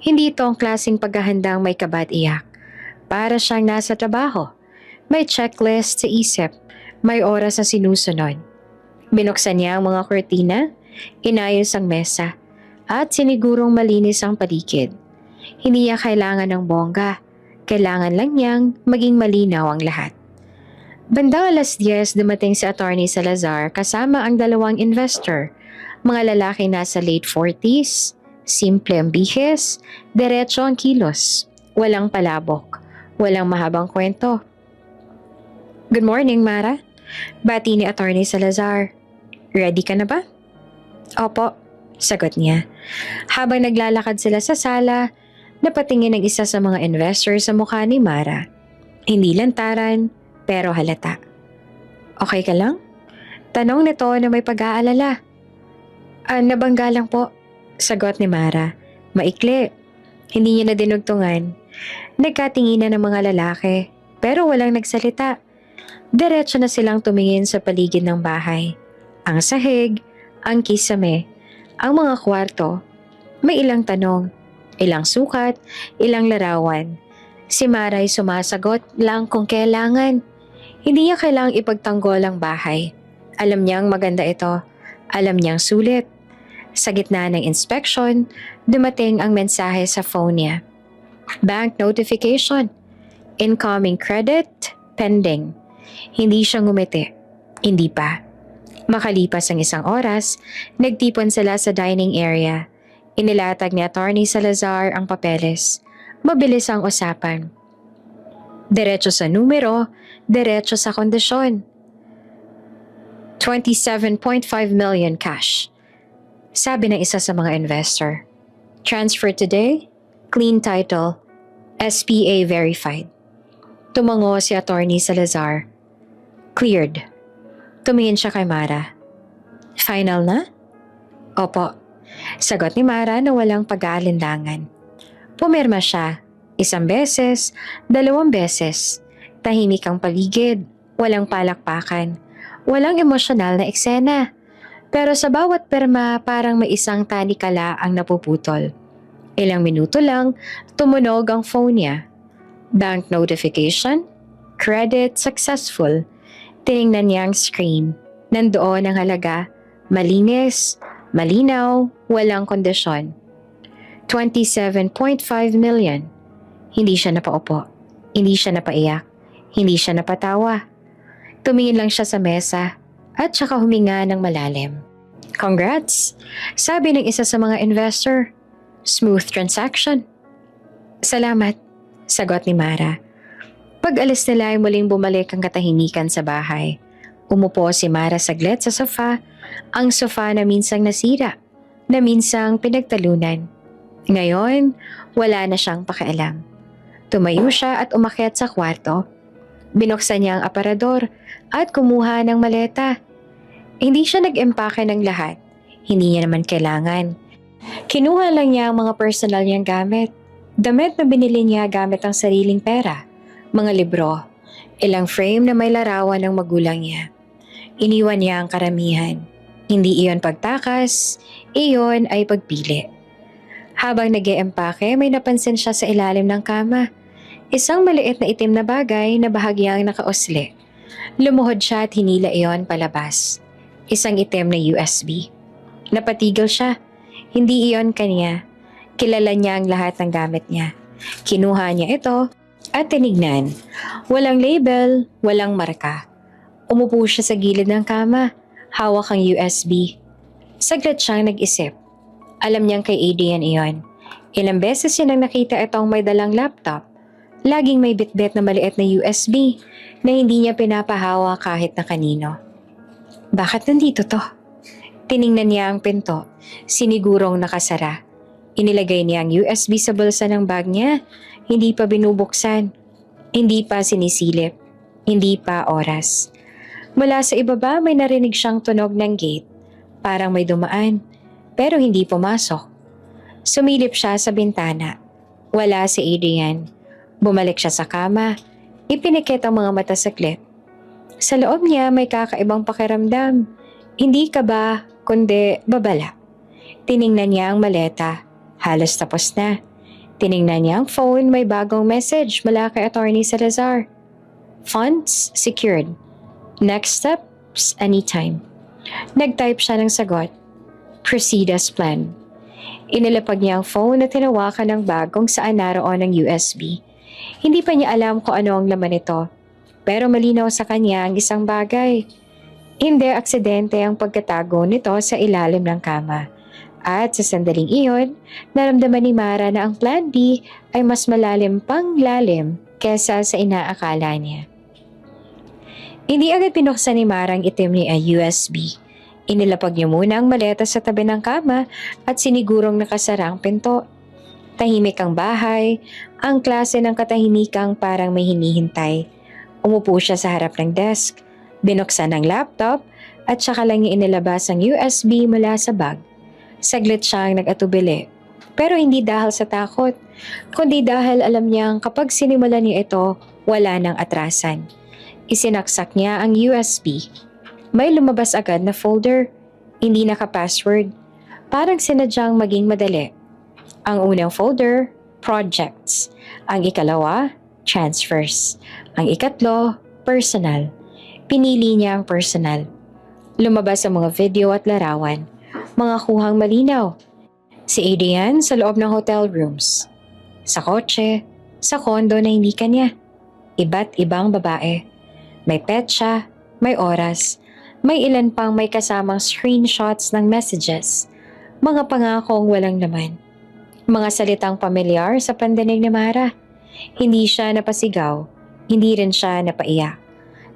Hindi ito ang klaseng paghahandang may kabat iyak. Para siyang nasa trabaho. May checklist sa isip. May oras na sinusunod. Binuksan niya ang mga kurtina, inayos ang mesa, at sinigurong malinis ang paligid. Hindi niya kailangan ng bongga. Kailangan lang niyang maging malinaw ang lahat. Bandang 10:00 dumating si Attorney Salazar kasama ang 2 investor. Mga lalaki nasa late 40s, simple ang bihis, diretso ang kilos. Walang palabok, walang mahabang kwento. Good morning, Mara. Bati ni Attorney Salazar. Ready ka na ba? Opo, sagot niya. Habang naglalakad sila sa sala, napatingin ang isa sa mga investor sa mukha ni Mara. Hindi lantaran, pero halata. Okay ka lang? Tanong nito na may pag-aalala. Nabangga lang po, sagot ni Mara. Maikli. Hindi niya na dinugtungan. Nagkatinginan ng mga lalaki, pero walang nagsalita. Diretso na silang tumingin sa paligid ng bahay. Ang sahig, ang kisame, ang mga kwarto. May ilang tanong, ilang sukat, ilang larawan. Si Mara ay sumasagot lang kung kailangan. Hindi niya kailangang ipagtanggol ang bahay. Alam niyang maganda ito. Alam niyang sulit. Sa gitna ng inspection, dumating ang mensahe sa phone niya. Bank notification. Incoming credit, pending. Hindi siya ngumiti. Hindi pa. Makalipas ang 1 oras, nagtipon sila sa dining area. Inilatag ni Attorney Salazar ang papeles. Mabilis ang usapan. Diretso sa numero, diretso sa kondisyon. 27.5 million cash. Sabi ng isa sa mga investor. Transfer today, clean title, SPA verified. Tumango si Attorney Salazar. Cleared. Tumingin siya kay Mara. Final na? Opo. Sagot ni Mara na walang pag-aalinlangan. Pumirma siya. 1 beses, 2 beses. Tahimik ang paligid, walang palakpakan, walang emosyonal na eksena. Pero sa bawat pirma parang may isang tanikala ang napuputol. Ilang minuto lang, tumunog ang phone niya. Bank notification, credit successful. Tiningnan niya ang screen. Nandoon ang halaga, malinis, malinaw, walang kondisyon. 27.5 million. Hindi siya napaupo. Hindi siya napaiyak. Hindi siya napatawa. Tumingin lang siya sa mesa at saka huminga ng malalim. Congrats! Sabi ng isa sa mga investor. Smooth transaction. Salamat, sagot ni Mara. Pag-alis nila ay muling bumalik ang katahimikan sa bahay. Umupo si Mara saglit sa sofa, ang sofa na minsang nasira, na minsang pinagtalunan. Ngayon, wala na siyang pakialam. Tumayo siya at umakyat sa kwarto. Binuksan niya ang aparador at kumuha ng maleta. Hindi siya nag-empake ng lahat. Hindi niya naman kailangan. Kinuha lang niya ang mga personal niyang gamit. Damit na binili niya gamit ang sariling pera. Mga libro. Ilang frame na may larawan ng magulang niya. Iniwan niya ang karamihan. Hindi iyon pagtakas, iyon ay pagpili. Habang nag-eempake, may napansin siya sa ilalim ng kama. Isang maliit na itim na bagay na bahagyang nakausli. Lumuhod siya at hinila iyon palabas. Isang itim na USB. Napatigil siya. Hindi iyon kanya. Kilala niya ang lahat ng gamit niya. Kinuha niya ito at tinignan. Walang label, walang marka. Umupo siya sa gilid ng kama. Hawak ang USB. Saglit siyang nag-isip. Alam niyang kay Adrian iyon. Ilang beses siya nang nakita itong may dalang laptop. Laging may bitbit na maliit na USB na hindi niya pinapahawa kahit na kanino. Bakit nandito to? Tiningnan niya ang pinto. Sinigurong nakasara. Inilagay niya ang USB sa bulsa ng bag niya. Hindi pa binubuksan. Hindi pa sinisilip. Hindi pa oras. Mula sa ibaba may narinig siyang tunog ng gate. Parang may dumaan. Pero hindi pumasok. Sumilip siya sa bintana. Wala si Adrian. Bumalik siya sa kama. Ipinikit ang mga mata saglit. Sa loob niya may kakaibang pakiramdam. Hindi kaba, kundi babala. Tiningnan niya ang maleta. Halos tapos na. Tiningnan niya ang phone, may bagong message mula kay Attorney Salazar. Funds secured. Next steps anytime. Nag-type siya ng sagot. Proceed as planned. Inilapag niya ang phone at tinawakan ng bag kung saan naroon ang USB. Hindi pa niya alam kung ano ang laman nito. Pero malinaw sa kanya ang isang bagay. Hindi aksidente ang pagkatago nito sa ilalim ng kama. At sa sandaling iyon, naramdaman ni Mara na ang plan B ay mas malalim pang lalim kesa sa inaakala niya. Hindi agad pinuksan ni Mara ang itim ni USB. Inilapag niya muna ang maleta sa tabi ng kama at sinigurong nakasara ang pinto. Tahimik ang bahay, ang klase ng katahimikang parang may hinihintay. Umupo siya sa harap ng desk, binuksan ang laptop at saka lang niya inilabas ang USB mula sa bag. Saglit siyang nag-atubili. Pero hindi dahil sa takot, kundi dahil alam niyang kapag sinimulan niya ito, wala nang atrasan. Isinaksak niya ang USB. May lumabas agad na folder, hindi naka-password. Parang sinadyang maging madali. Ang unang folder, projects. Ang ikalawa, transfers. Ang ikatlo, personal. Pinili niya ang personal. Lumabas ang mga video at larawan. Mga kuhang malinaw. Si Adrian sa loob ng hotel rooms. Sa kotse, sa kondo na hindi kanya. Iba't ibang babae. May petsa, may oras. May ilan pang may kasamang screenshots ng messages. Mga pangakong walang laman. Mga salitang pamilyar sa pandinig ni Mara. Hindi siya napasigaw. Hindi rin siya napaiyak.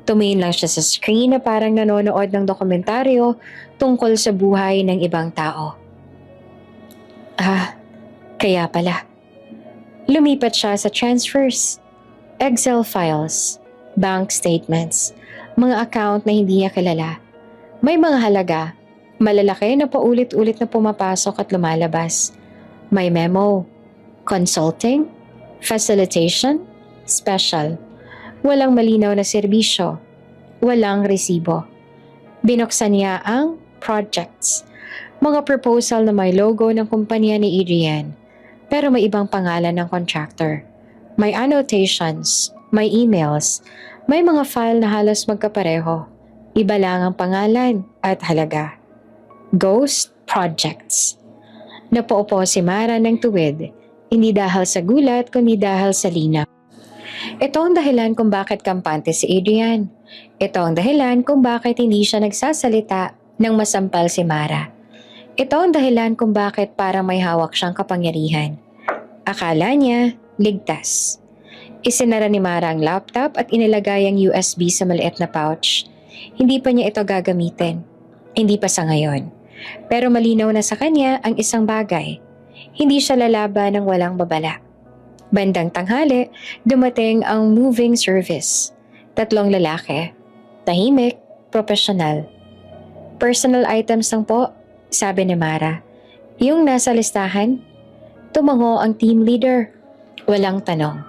Tumingin lang siya sa screen na parang nanonood ng dokumentaryo tungkol sa buhay ng ibang tao. Kaya pala. Lumipat siya sa transfers, Excel files, bank statements, mga account na hindi niya kilala. May mga halaga, Malalaki na paulit-ulit na pumapasok at lumalabas. May memo, consulting, facilitation, special. Walang malinaw na serbisyo. Walang resibo. Binuksan niya ang projects. Mga proposal na may logo ng kumpanya ni Adrian, pero may ibang pangalan ng contractor. May annotations, may emails, may mga file na halos magkapareho. Iba lang ang pangalan at halaga. Ghost Projects. Napaupo si Mara ng tuwid, hindi dahil sa gulat kundi dahil sa linaw. Ito ang dahilan kung bakit kampante si Adrian. Ito ang dahilan kung bakit hindi siya nagsasalita nang masampal si Mara. Ito ang dahilan kung bakit parang may hawak siyang kapangyarihan. Akala niya, ligtas. Isinara ni Mara ang laptop at inilagay ang USB sa maliit na pouch. Hindi pa niya ito gagamitin. Hindi pa sa ngayon. Pero malinaw na sa kanya ang isang bagay. Hindi siya lalaban ng walang babala. Bandang tanghali, dumating ang moving service. 3 lalaki. Tahimik, profesional. Personal items lang po, sabi ni Mara. Yung nasa listahan, tumango ang team leader. Walang tanong.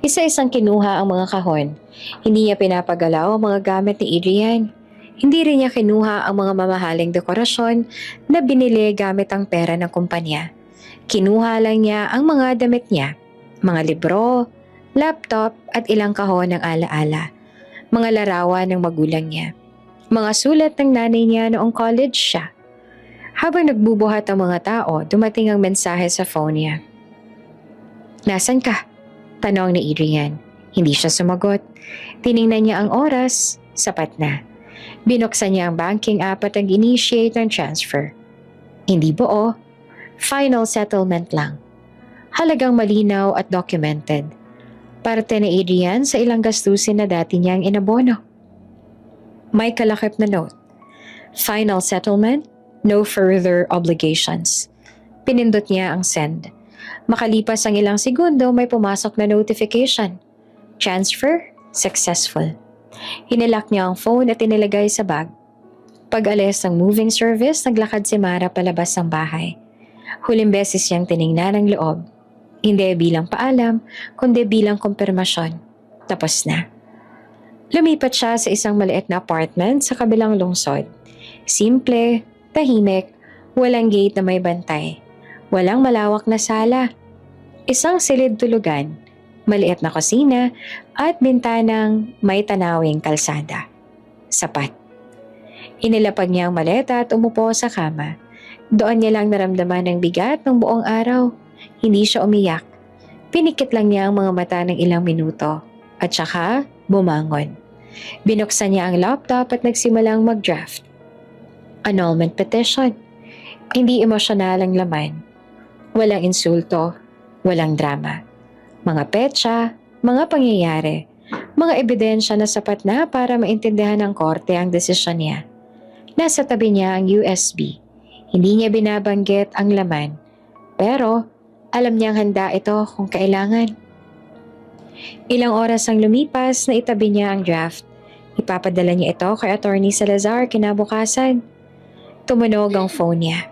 Isa-isang kinuha ang mga kahon. Hindi niya pinapagalaw ang mga gamit ni Adrian. Hindi rin niya kinuha ang mga mamahaling dekorasyon na binili gamit ang pera ng kumpanya. Kinuha lang niya ang mga damit niya, mga libro, laptop at ilang kahon ng alaala, mga larawan ng magulang niya, mga sulat ng nanay niya noong college siya. Habang nagbubuhat ang mga tao, dumating ang mensahe sa phone niya. "Nasaan ka?" Tanong ni Adrian. Hindi siya sumagot. Tiningnan niya ang oras, sapat na. Binuksan niya ang banking app at nag-initiate ng transfer. Hindi buo, final settlement lang. Halagang malinaw at documented. Parte ni Adrian sa ilang gastusin na dati niyang inabono. May kalakip na note. Final settlement, no further obligations. Pinindot niya ang send. Makalipas ang ilang segundo, may pumasok na notification. Transfer successful. Hinilak niya ang phone at inilagay sa bag. Pag-alis ng moving service, naglakad si Mara palabas ng bahay. Huling beses siyang tiningnan ang loob. Hindi bilang paalam, kundi bilang kumpirmasyon. Tapos na. Lumipat siya sa isang maliit na apartment sa kabilang lungsod. Simple, tahimik, walang gate na may bantay. Walang malawak na sala. Isang silid tulugan, maliit na kusina at bintanang may tanawing kalsada. Sapat. Inilapag niya ang maleta at umupo sa kama. Doon niya lang naramdaman ang bigat ng buong araw. Hindi siya umiyak. Pinikit lang niya ang mga mata ng ilang minuto. At saka, bumangon. Binuksan niya ang laptop at nagsimulang mag-draft. Annulment petition. Hindi emosyonal ang laman. Walang insulto, walang drama. Mga petsa, mga pangyayari, mga ebidensya na sapat na para maintindihan ng korte ang desisyon niya. Nasa tabi niya ang USB. Hindi niya binabanggit ang laman, pero alam niyang handa ito kung kailangan. Ilang oras ang lumipas na itabi niya ang draft. Ipapadala niya ito kay Attorney Salazar kinabukasan. Tumunog ang phone niya.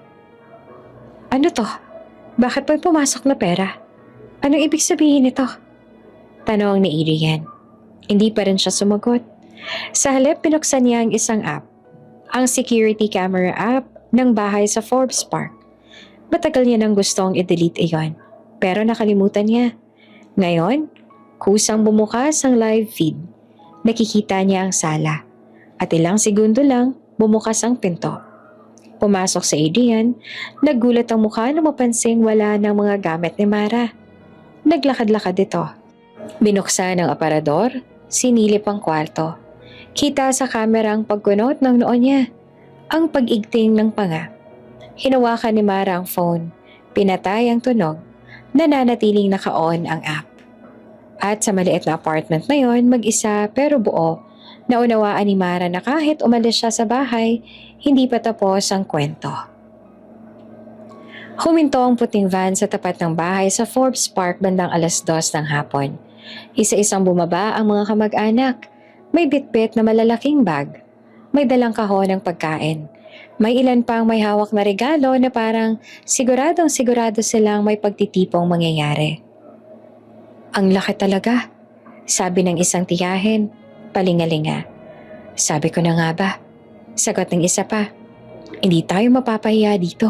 Ano to? Bakit may pumasok na pera? Anong ibig sabihin nito? Tanong ni Adrian. Hindi pa rin siya sumagot. Sa halip, pinuksan niya ang isang app. Ang security camera app ng bahay sa Forbes Park. Matagal niya nang gustong i-delete iyon. Pero nakalimutan niya. Ngayon, kusang bumukas ang live feed. Nakikita niya ang sala. At ilang segundo lang, bumukas ang pinto. Pumasok si Adrian, naggulat ang mukha na mapansing wala ng mga gamit ni Mara. Naglakad-lakad ito. Binuksan ang aparador, sinilip ang kwarto. Kita sa kamera ang pagkunot ng noo niya, ang pag-igting ng panga. Hinawakan ni Mara ang phone, pinatay ang tunog, nananatiling naka-on ang app. At sa maliit na apartment na yon, mag-isa pero buo, naunawaan ni Mara na kahit umalis siya sa bahay, hindi pa tapos ang kwento. Huminto ang puting van sa tapat ng bahay sa Forbes Park bandang 2:00 ng hapon. Isa-isang bumaba ang mga kamag-anak. May bitbit na malalaking bag. May dalang kahon ng pagkain. May ilan pang may hawak na regalo na parang siguradong sigurado silang may pagtitipong mangyayari. Ang laki talaga, sabi ng isang tiyahin, palingalinga. Sabi ko na nga ba, sagot ng isa pa, hindi tayo mapapahiya dito.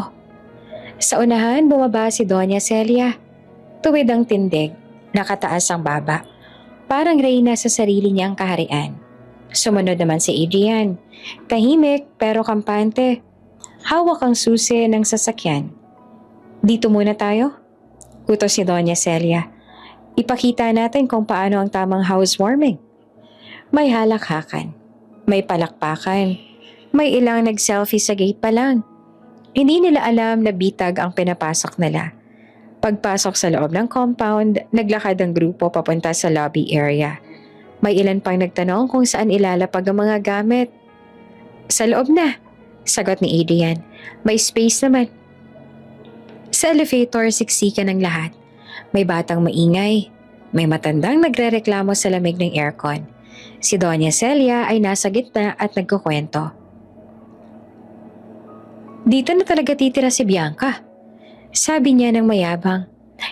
Sa unahan bumaba si Doña Celia. Tuwid ang tindig, nakataas ang baba. Parang reyna sa sarili niyang kaharian. Sumunod naman si Adrian. Tahimik pero kampante. Hawak ang susi ng sasakyan. Dito muna tayo, utos si Doña Celia. Ipakita natin kung paano ang tamang housewarming. May halakhakan, may palakpakan, may ilang nag-selfie sa gate pa lang. Hindi nila alam na bitag ang pinapasok nila. Pagpasok sa loob ng compound, naglakad ang grupo papunta sa lobby area. May ilan pang nagtanong kung saan ilalapag ang mga gamit. Sa loob na, sagot ni Adrian. May space naman. Sa elevator, siksikan ng lahat. May batang maingay. May matandang nagrereklamo sa lamig ng aircon. Si Doña Celia ay nasa gitna at nagkukwento. Dito na talaga titira si Bianca. Sabi niya ng mayabang.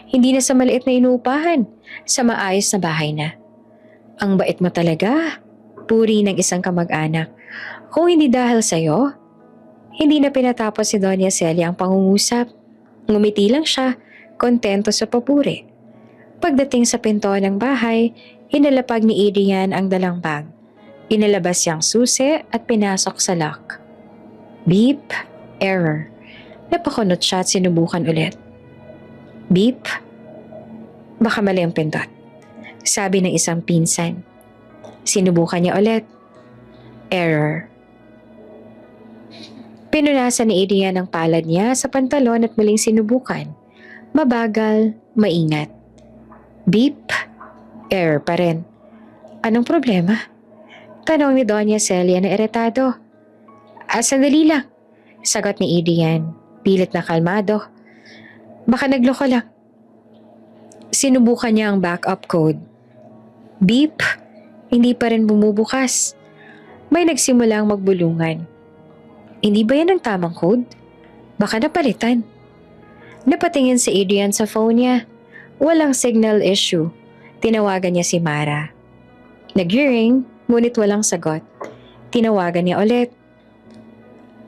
Hindi na sa maliit na inuupahan, sa maayos na bahay na. Ang bait mo talaga, puri ng isang kamag-anak. Kung hindi dahil sa'yo, hindi na pinatapos si Doña Celia ang pangungusap. Ngumiti lang siya, kontento sa papuri. Pagdating sa pinto ng bahay, inalapag ni Adrian ang dalang bag. Inalabas siyang susi at pinasok sa lock. Beep, error. Napakunot siya at sinubukan ulit. Beep. Baka mali ang pindot, sabi ng isang pinsan. Sinubukan niya ulit. Error. Pinunasan ni Adrian ang palad niya sa pantalon at muling sinubukan. Mabagal, maingat. Beep. Error pa rin. Anong problema? Tanong ni Doña Celia na iritado. Sandali lang, sagot ni Adrian, pilit na kalmado. Baka nagloko lang. Sinubukan niya ang backup code. Beep. Hindi pa rin bumubukas. May nagsimulang magbulungan. Hindi ba yan ang tamang code? Baka napalitan. Napatingin si Adrian sa phone niya. Walang signal issue. Tinawagan niya si Mara. Nag-ring, ngunit walang sagot. Tinawagan niya ulit.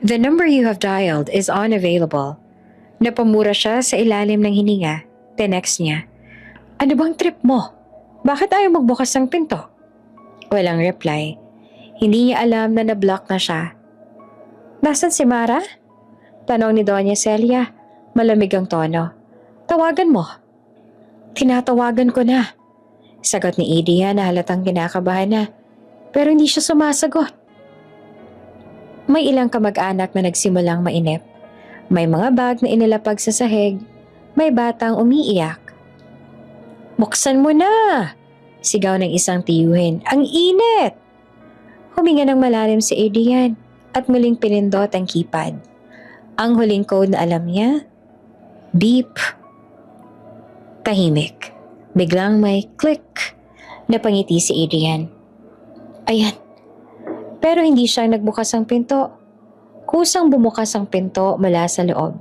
The number you have dialed is unavailable. Napamura siya sa ilalim ng hininga. Tinext niya. Ano bang trip mo? Bakit ayaw magbukas ng pinto? Walang reply. Hindi niya alam na na-block na siya. Nasaan si Mara? Tanong ni Doña Celia. Malamig ang tono. Tawagan mo. Tinatawagan ko na. Sagot ni Adrian na halatang kinakabahan na. Pero hindi siya sumasagot. May ilang kamag-anak na nagsimulang mainip. May mga bag na inilapag sa sahig. May batang umiiyak. Buksan mo na! Sigaw ng isang tiyuhin. Ang init! Huminga ng malalim si Adrian at muling pinindot ang keypad. Ang huling code na alam niya, beep. Tahimik. Biglang may click. Napangiti si Adrian. Ayan. Pero hindi siya nagbukas ng pinto. Kusang bumukas ang pinto mula sa loob.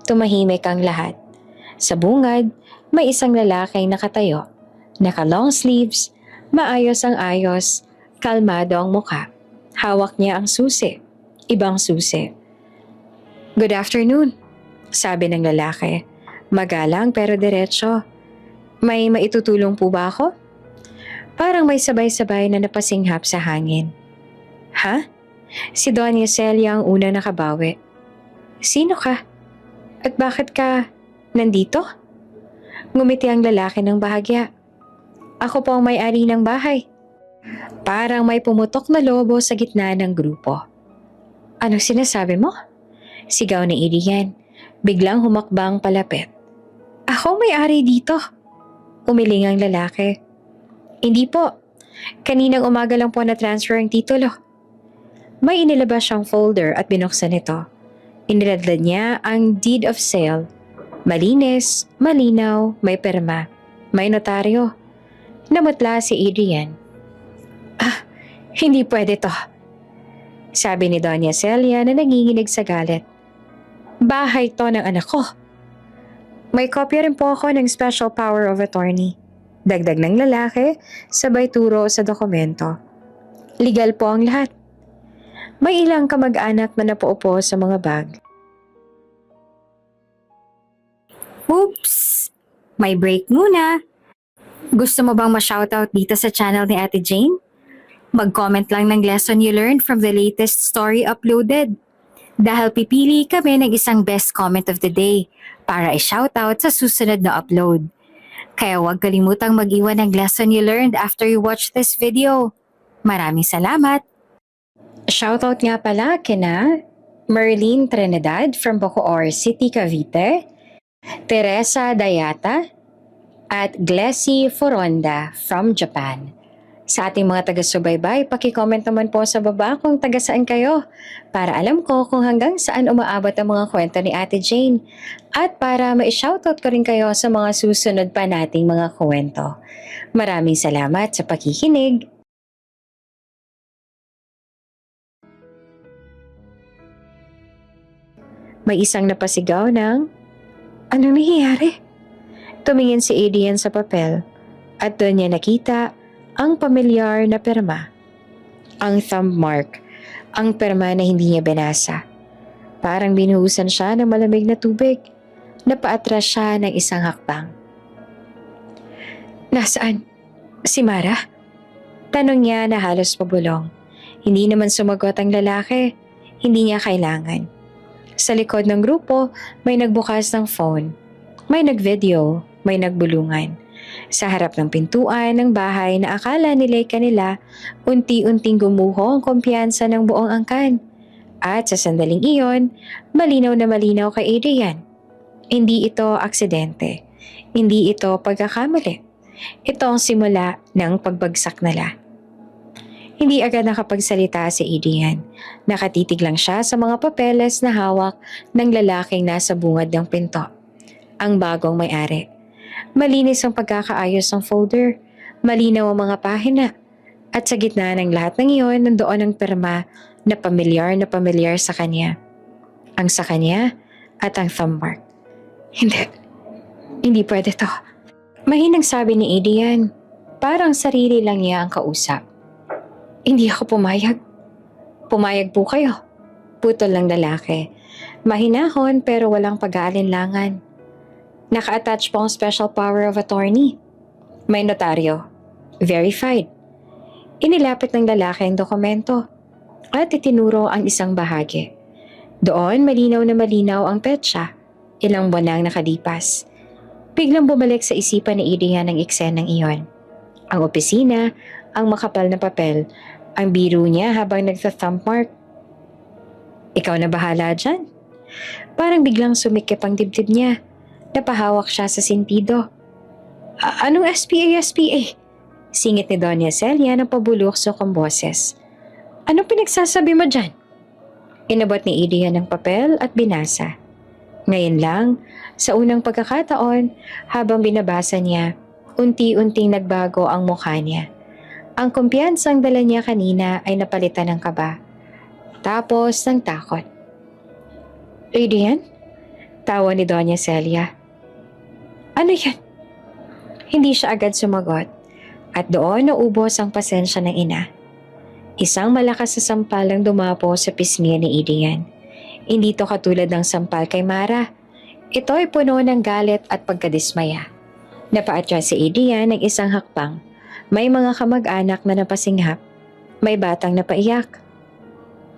Tumahimik ang lahat. Sa bungad, may isang lalaking nakatayo. Naka-long sleeves, maayos ang ayos, kalmado ang mukha. Hawak niya ang susi. Ibang susi. Good afternoon, sabi ng lalaki. Magalang pero diretso. May maitutulong po ba ako? Parang may sabay-sabay na napasinghap sa hangin. Ha? Si Doña Celia ang una nakabawi. Sino ka? At bakit ka nandito? Ngumiti ang lalaki ng bahagya. Ako po ang may-ari ng bahay. Parang may pumutok na lobo sa gitna ng grupo. Anong sinasabi mo? Sigaw ni Adrian. Biglang humakbang palapit. Ako may-ari dito. Umiling ang lalaki. Hindi po. Kaninang umaga lang po na-transfer ang titulo. May inilabas siyang folder at binuksan ito. Iniladlad niya ang deed of sale. Malinis, malinaw, may perma, may notaryo. Namutla si Adrian. Hindi pwede to. Sabi ni Doña Celia na nanginginig sa galit. Bahay to ng anak ko. May kopya rin po ako ng Special Power of Attorney. Dagdag ng lalaki, sabay turo sa dokumento. Legal po ang lahat. May ilang kamag-anak na napaupo sa mga bag. Oops! May break muna. Gusto mo bang ma-shoutout dito sa channel ni Ate Jane? Mag-comment lang ng lesson you learned from the latest story uploaded. Dahil pipili kami ng isang best comment of the day para i-shoutout sa susunod na upload. Kaya huwag kalimutang mag-iwan ng lesson you learned after you watch this video. Maraming salamat! Shoutout nga pala kina Merlin Trinidad from Bacoor City, Cavite, Teresa Dayata, at Glessy Foronda from Japan. Sa ating mga taga-subaybay, paki-comment naman po sa baba kung taga saan kayo para alam ko kung hanggang saan umaabot ang mga kwento ni Ate Jane at para ma-shoutout ko rin kayo sa mga susunod pa nating mga kwento. Maraming salamat sa pakikinig. May isang napasigaw ng, anong nangyayari? Tumingin si Adrian sa papel at doon niya nakita ang pamilyar na perma. Ang thumb mark, ang perma na hindi niya binasa. Parang binuhusan siya ng malamig na tubig. Napaatras siya ng isang hakbang. Nasaan? Si Mara? Tanong niya na halos pabulong. Hindi naman sumagot ang lalaki. Hindi niya kailangan. Sa likod ng grupo, may nagbukas ng phone. May nagvideo, may nagbulungan. Sa harap ng pintuan ng bahay na akala nila'y kanila, unti-unting gumuho ang kumpiyansa ng buong angkan. At sa sandaling iyon, malinaw na malinaw kay Adrian. Hindi ito aksidente. Hindi ito pagkakamali. Ito ang simula ng pagbagsak nila. Hindi agad nakapagsalita si Adrian. Nakatitig lang siya sa mga papeles na hawak ng lalaking nasa bungad ng pinto. Ang bagong may-ari. Malinis ang pagkakaayos ng folder. Malinaw ang mga pahina. At sa gitna ng lahat ng iyon, nandoon ang perma na pamilyar sa kanya. Ang sa kanya at ang thumb mark. Hindi pwede to. Mahinang sabi ni Adrian. Parang sarili lang niya ang kausap. Hindi ako pumayag. Pumayag po kayo. Putol ng lalaki. Mahinahon pero walang pag-aalinlangan. Naka-attach po ang Special Power of Attorney. May notaryo. Verified. Inilapit ng lalaki ang dokumento at itinuro ang isang bahagi. Doon malinaw na malinaw ang petsa. Ilang buwan nang nakalipas. Biglang bumalik sa isipan ni Adrian ang eksenang iyon. Ang opisina, ang makapal na papel, ang biro niya habang nagsa-thumb mark. Ikaw na bahala dyan. Parang biglang sumikip ang dibdib niya. Napahawak siya sa sentido. Anong SPA? Singit ni Doña Celia ng pabuluksok ang boses. Anong pinagsasabi mo dyan? Inabot ni Adrian ng papel at binasa. Ngayon lang, sa unang pagkakataon, habang binabasa niya, unti-unting nagbago ang mukha niya. Ang kumpiyansang dala niya kanina ay napalitan ng kaba. Tapos ng takot. Adrian? Tawa ni Doña Celia. Ano yan? Hindi siya agad sumagot. At doon naubos ang pasensya ng ina. Isang malakas na sampal ang dumapo sa pisngi ni Adrian. Hindi to katulad ng sampal kay Mara. Ito ay puno ng galit at pagkadismaya. Napaatras si Adrian ng isang hakbang. May mga kamag-anak na napasinghap. May batang napaiyak.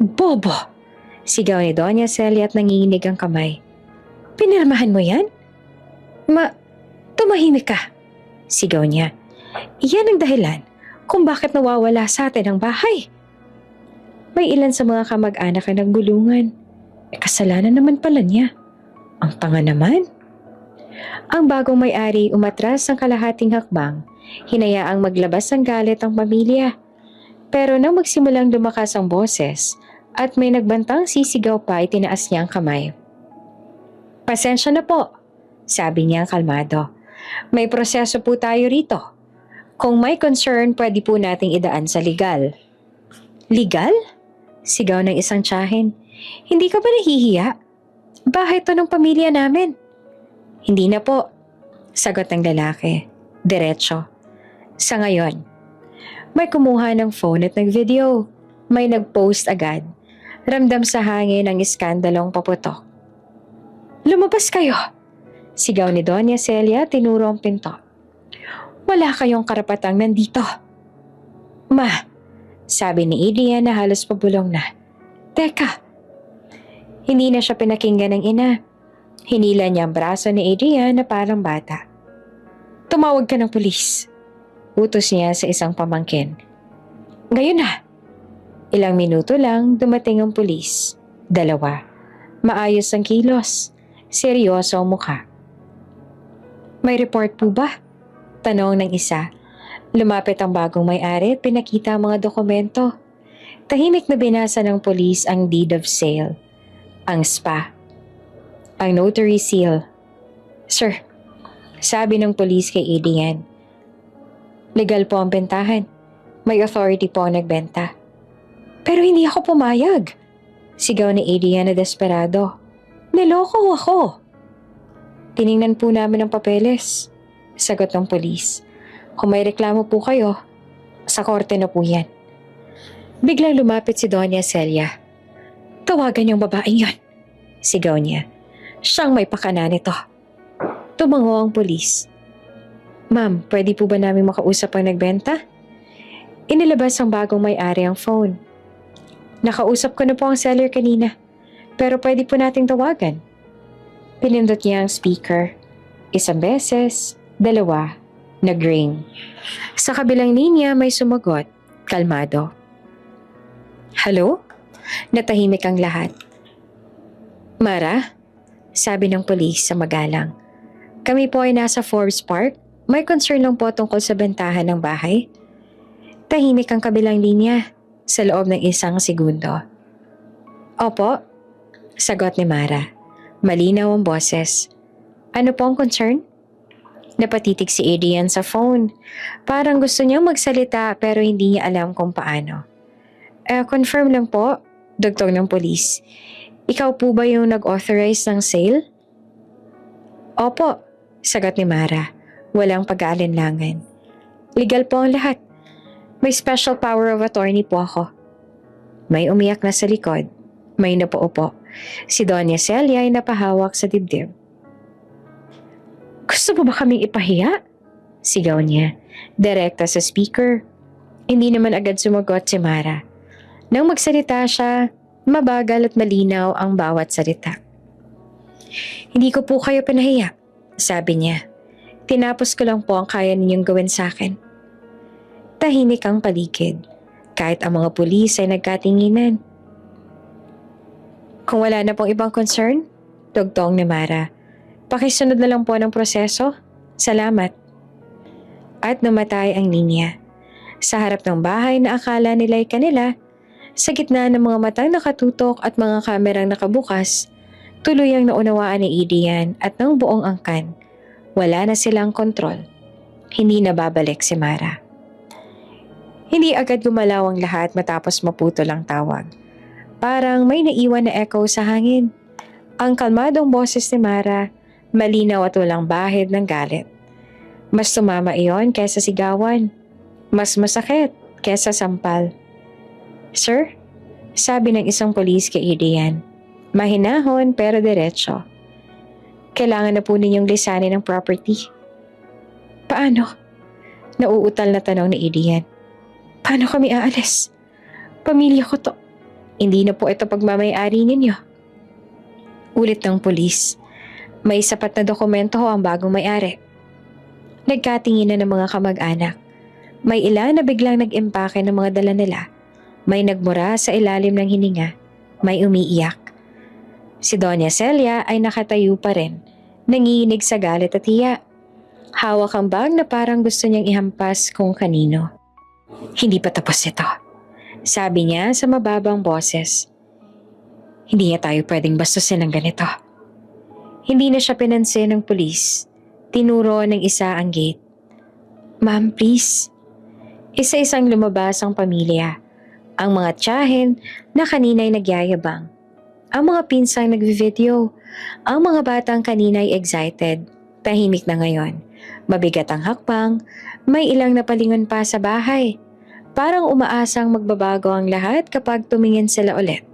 Bobo! Sigaw ni Doña Celia at nanginginig ang kamay. Pinirmahan mo yan? Tumahimik ka! Sigaw niya. Iyan ang dahilan kung bakit nawawala sa atin ang bahay. May ilan sa mga kamag-anak na nagbulungan. Kasalanan naman pala niya. Ang tanga naman. Ang bagong may-ari umatras ng kalahating hakbang. Hinayaang maglabas ng galit ang pamilya. Pero nang magsimulang lumakas ang boses at may nagbantang sisigaw pa, itinaas niya ang kamay. Pasensya na po, sabi niya kalmado. May proseso po tayo rito. Kung may concern, pwede po nating idaan sa legal. Legal? Sigaw ng isang tiyahin. Hindi ka ba nahihiya? Bahay to ng pamilya namin. Hindi na po, sagot ng lalaki. Diretso. Sa ngayon, may kumuha ng phone at nag-video. May nag-post agad. Ramdam sa hangin ang iskandalong paputok. Lumabas kayo! Sigaw ni Doña Celia, tinuro ang pinto. Wala kayong karapatang nandito. Ma, sabi ni Adrian na halos pabulong na. Teka! Hindi na siya pinakinggan ng ina. Hinila niya ang braso ni Adrian na parang bata. Tumawag ka ng pulis. Utos niya sa isang pamangkin. Ngayon na! Ilang minuto lang dumating ang pulis. 2. Maayos ang kilos. Seryoso ang mukha. May report po ba? Tanong ng isa. Lumapit ang bagong may-ari at pinakita ang mga dokumento. Tahimik na binasa ng pulis ang deed of sale, ang spa, ang notary seal. Sir, sabi ng pulis kay Adrian. Legal po ang bentahan. May authority po ang nagbenta. Pero hindi ako pumayag. Sigaw ni Adrian na desperado. Niloko ako. Tiningnan po namin ang papeles. Sagot ng pulis. Kung may reklamo po kayo, sa korte na po yan. Biglang lumapit si Doña Celia. Tawagan yung babaeng yon. Sigaw niya. Siyang may pakana nito. Tumango ang pulis. Ma'am, pwede po ba namin makausap ang nagbenta? Inilabas ang bagong may-ari ang phone. Nakausap ko na po ang seller kanina, pero pwede po nating tawagan. Pinindot niya ang speaker. 1 beses, 2, nag-ring. Sa kabilang linya may sumagot, kalmado. Hello? Natahimik ang lahat. Mara? Sabi ng pulis sa magalang. Kami po ay nasa Forbes Park. May concern lang po tungkol sa bentahan ng bahay. Tahimik ang kabilang linya sa loob ng 1 segundo. Opo, sagot ni Mara. Malinaw ang boses. Ano po ang concern? Napatitig si Adrian sa phone. Parang gusto niyang magsalita pero hindi niya alam kung paano. Confirm lang po, dugtong ng pulis. Ikaw po ba yung nag-authorize ng sale? Opo, sagot ni Mara. Walang pag-aalinlangan. Legal po ang lahat. May special power of attorney po ako. May umiyak na sa likod. May napaupo. Si Doña Celia ay napahawak sa dibdib. Gusto mo ba kaming ipahiya? Sigaw niya. Direkta sa speaker. Hindi naman agad sumagot si Mara. Nang magsalita siya, mabagal at malinaw ang bawat salita. Hindi ko po kayo pinahiya, sabi niya. Tinapos ko lang po ang kaya ninyong gawin sa akin. Tahimik ang paligid, kahit ang mga pulis ay nagkatinginan. Kung wala na pong ibang concern, dugtong ni Mara, pakisunod na lang po ng proseso. Salamat. At namatay ang linya. Sa harap ng bahay na akala nila'y kanila, sa gitna ng mga matang nakatutok at mga kamerang nakabukas, tuluyang naunawaan ni Adrian at ng buong angkan. Wala na silang kontrol. Hindi na babalik si Mara. Hindi agad gumalaw ang lahat matapos maputol ang tawag. Parang may naiwan na echo sa hangin. Ang kalmadong boses ni Mara, malinaw at walang bahid ng galit. Mas tumama iyon kaysa sigawan. Mas masakit kaysa sampal. Sir, sabi ng isang pulis kay Adrian. Mahinahon pero diretso. Kailangan na po ninyong lisanin ang property. Paano? Nauutal na tanong ni Adrian. Paano kami aalis? Pamilya ko to. Hindi na po ito pagmamayari ninyo. Ulit ng pulis. May sapat na dokumento ho ang bagong may-ari. Nagkatinginan ng mga kamag-anak. May ilan na biglang nag-impake ng mga dala nila. May nagmura sa ilalim ng hininga. May umiiyak. Si Doña Celia ay nakatayo pa rin. Nanginginig sa galit at hiya. Hawak ang bag na parang gusto niyang ihampas kung kanino. Hindi pa tapos ito. Sabi niya sa mababang boses. Hindi niya tayo pwedeng bastusin ng ganito. Hindi na siya pinansin ng pulis. Tinuro ng isa ang gate. Ma'am, please. Isa-isang lumabas ang pamilya. Ang mga tiyahin na kanina'y nagyayabang. Ang mga pinsang nagvi-video. Ang mga batang kanina'y excited. Tahimik na ngayon. Mabigat ang hakbang. May ilang napalingon pa sa bahay. Parang umaasang magbabago ang lahat kapag tumingin sila ulit.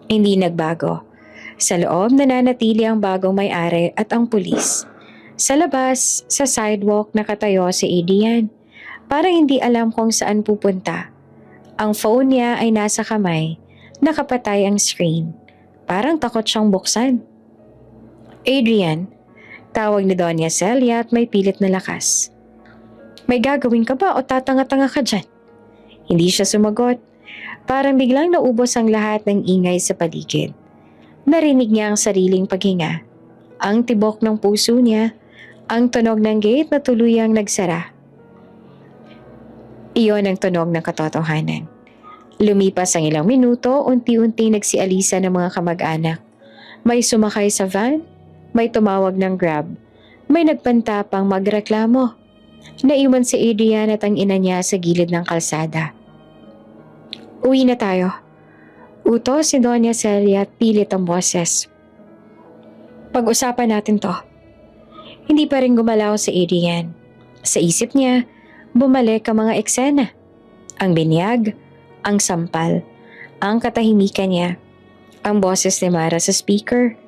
Hindi nagbago. Sa loob nananatili ang bagong may-ari at ang pulis. Sa labas, sa sidewalk nakatayo si Adrian. Parang hindi alam kung saan pupunta. Ang phone niya ay nasa kamay. Nakapatay ang screen. Parang takot siyang buksan. Adrian, tawag ni Doña Celia at may pilit na lakas. May gagawin ka ba o tatanga-tanga ka dyan? Hindi siya sumagot. Parang biglang naubos ang lahat ng ingay sa paligid. Narinig niya ang sariling paghinga. Ang tibok ng puso niya, ang tunog ng gate na tuluyang nagsara. Iyon ang tunog ng katotohanan. Lumipas ang ilang minuto, unti-unti nagsialisa ng mga kamag-anak. May sumakay sa van, may tumawag ng Grab, may nagpantapang magreklamo. Naiwan si Adrian at ang ina niya sa gilid ng kalsada. Uwi na tayo. Utos si Doña Celia at pilit ang boses. Pag-usapan natin to. Hindi pa rin gumalaw si Adrian. Sa isip niya, bumalik ang mga eksena. Ang binyag, ang sampal, ang katahimikan niya. Ang boses ni Mara sa speaker.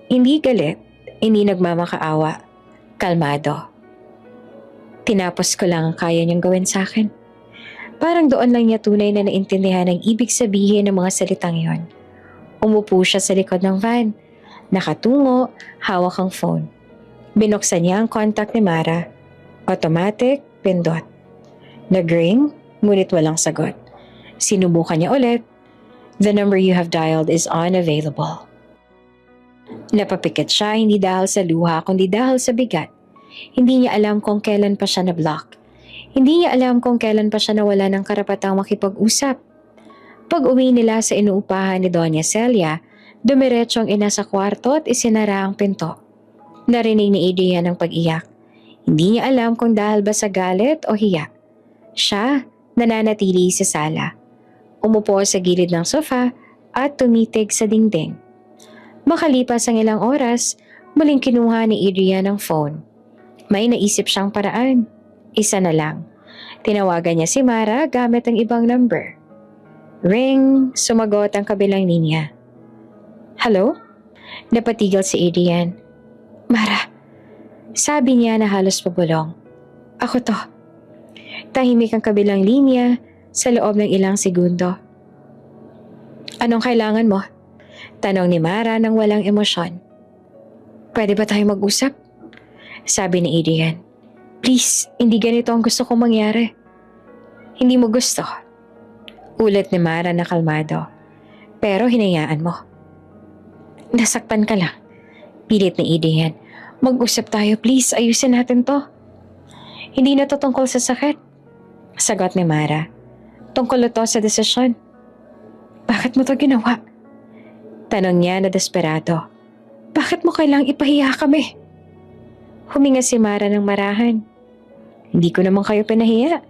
Hindi galit, hindi nagmamakaawa. Kalmado. Tinapos ko lang ang kaya niyang gawin sa akin. Parang doon lang niya tunay na naintindihan ang ibig sabihin ng mga salitang yon. Umupo siya sa likod ng van. Nakatungo, hawak ang phone. Binuksan niya ang contact ni Mara. Automatic, pindot. Nag-ring, ngunit walang sagot. Sinubukan niya ulit. The number you have dialed is unavailable. Napapikit siya hindi dahil sa luha kundi dahil sa bigat. Hindi niya alam kung kailan pa siya na-block. Hindi niya alam kung kailan pa siya nawala ng karapatang makipag-usap. Pag-uwi nila sa inuupahan ni Doña Celia, dumiretso ang ina sa kwarto at isinara ang pinto. Narinig ni Adrian ang pag-iyak. Hindi niya alam kung dahil ba sa galit o hiya. Siya, nananatili sa sala. Umupo sa gilid ng sofa at tumitig sa dingding. Makalipas ang ilang oras, muling kinuha ni Adrian ang phone. May naisip siyang paraan. Isa na lang. Tinawagan niya si Mara gamit ang ibang number. Ring, sumagot ang kabilang linya. Hello? Napatigil si Adrian. Mara, sabi niya na halos pabulong. Ako to. Tahimik ang kabilang linya sa loob ng ilang segundo. Anong kailangan mo? Tanong ni Mara nang walang emosyon. Pwede ba tayo mag-usap? Sabi ni Adrian. Please, hindi ganito ang gusto kong mangyari. Hindi mo gusto. Ulit ni Mara na kalmado. Pero hinayaan mo. Nasaktan ka lang. Pilit ni Adrian. Mag-usap tayo please, ayusin natin to. Hindi na to tungkol sa sakit. Sagot ni Mara. Tungkol ito sa desisyon. Bakit mo to ginawa? Tanong niya na desperado. Bakit mo kailang ipahiya kami? Huminga si Mara ng marahan. Hindi ko naman kayo pinahiya.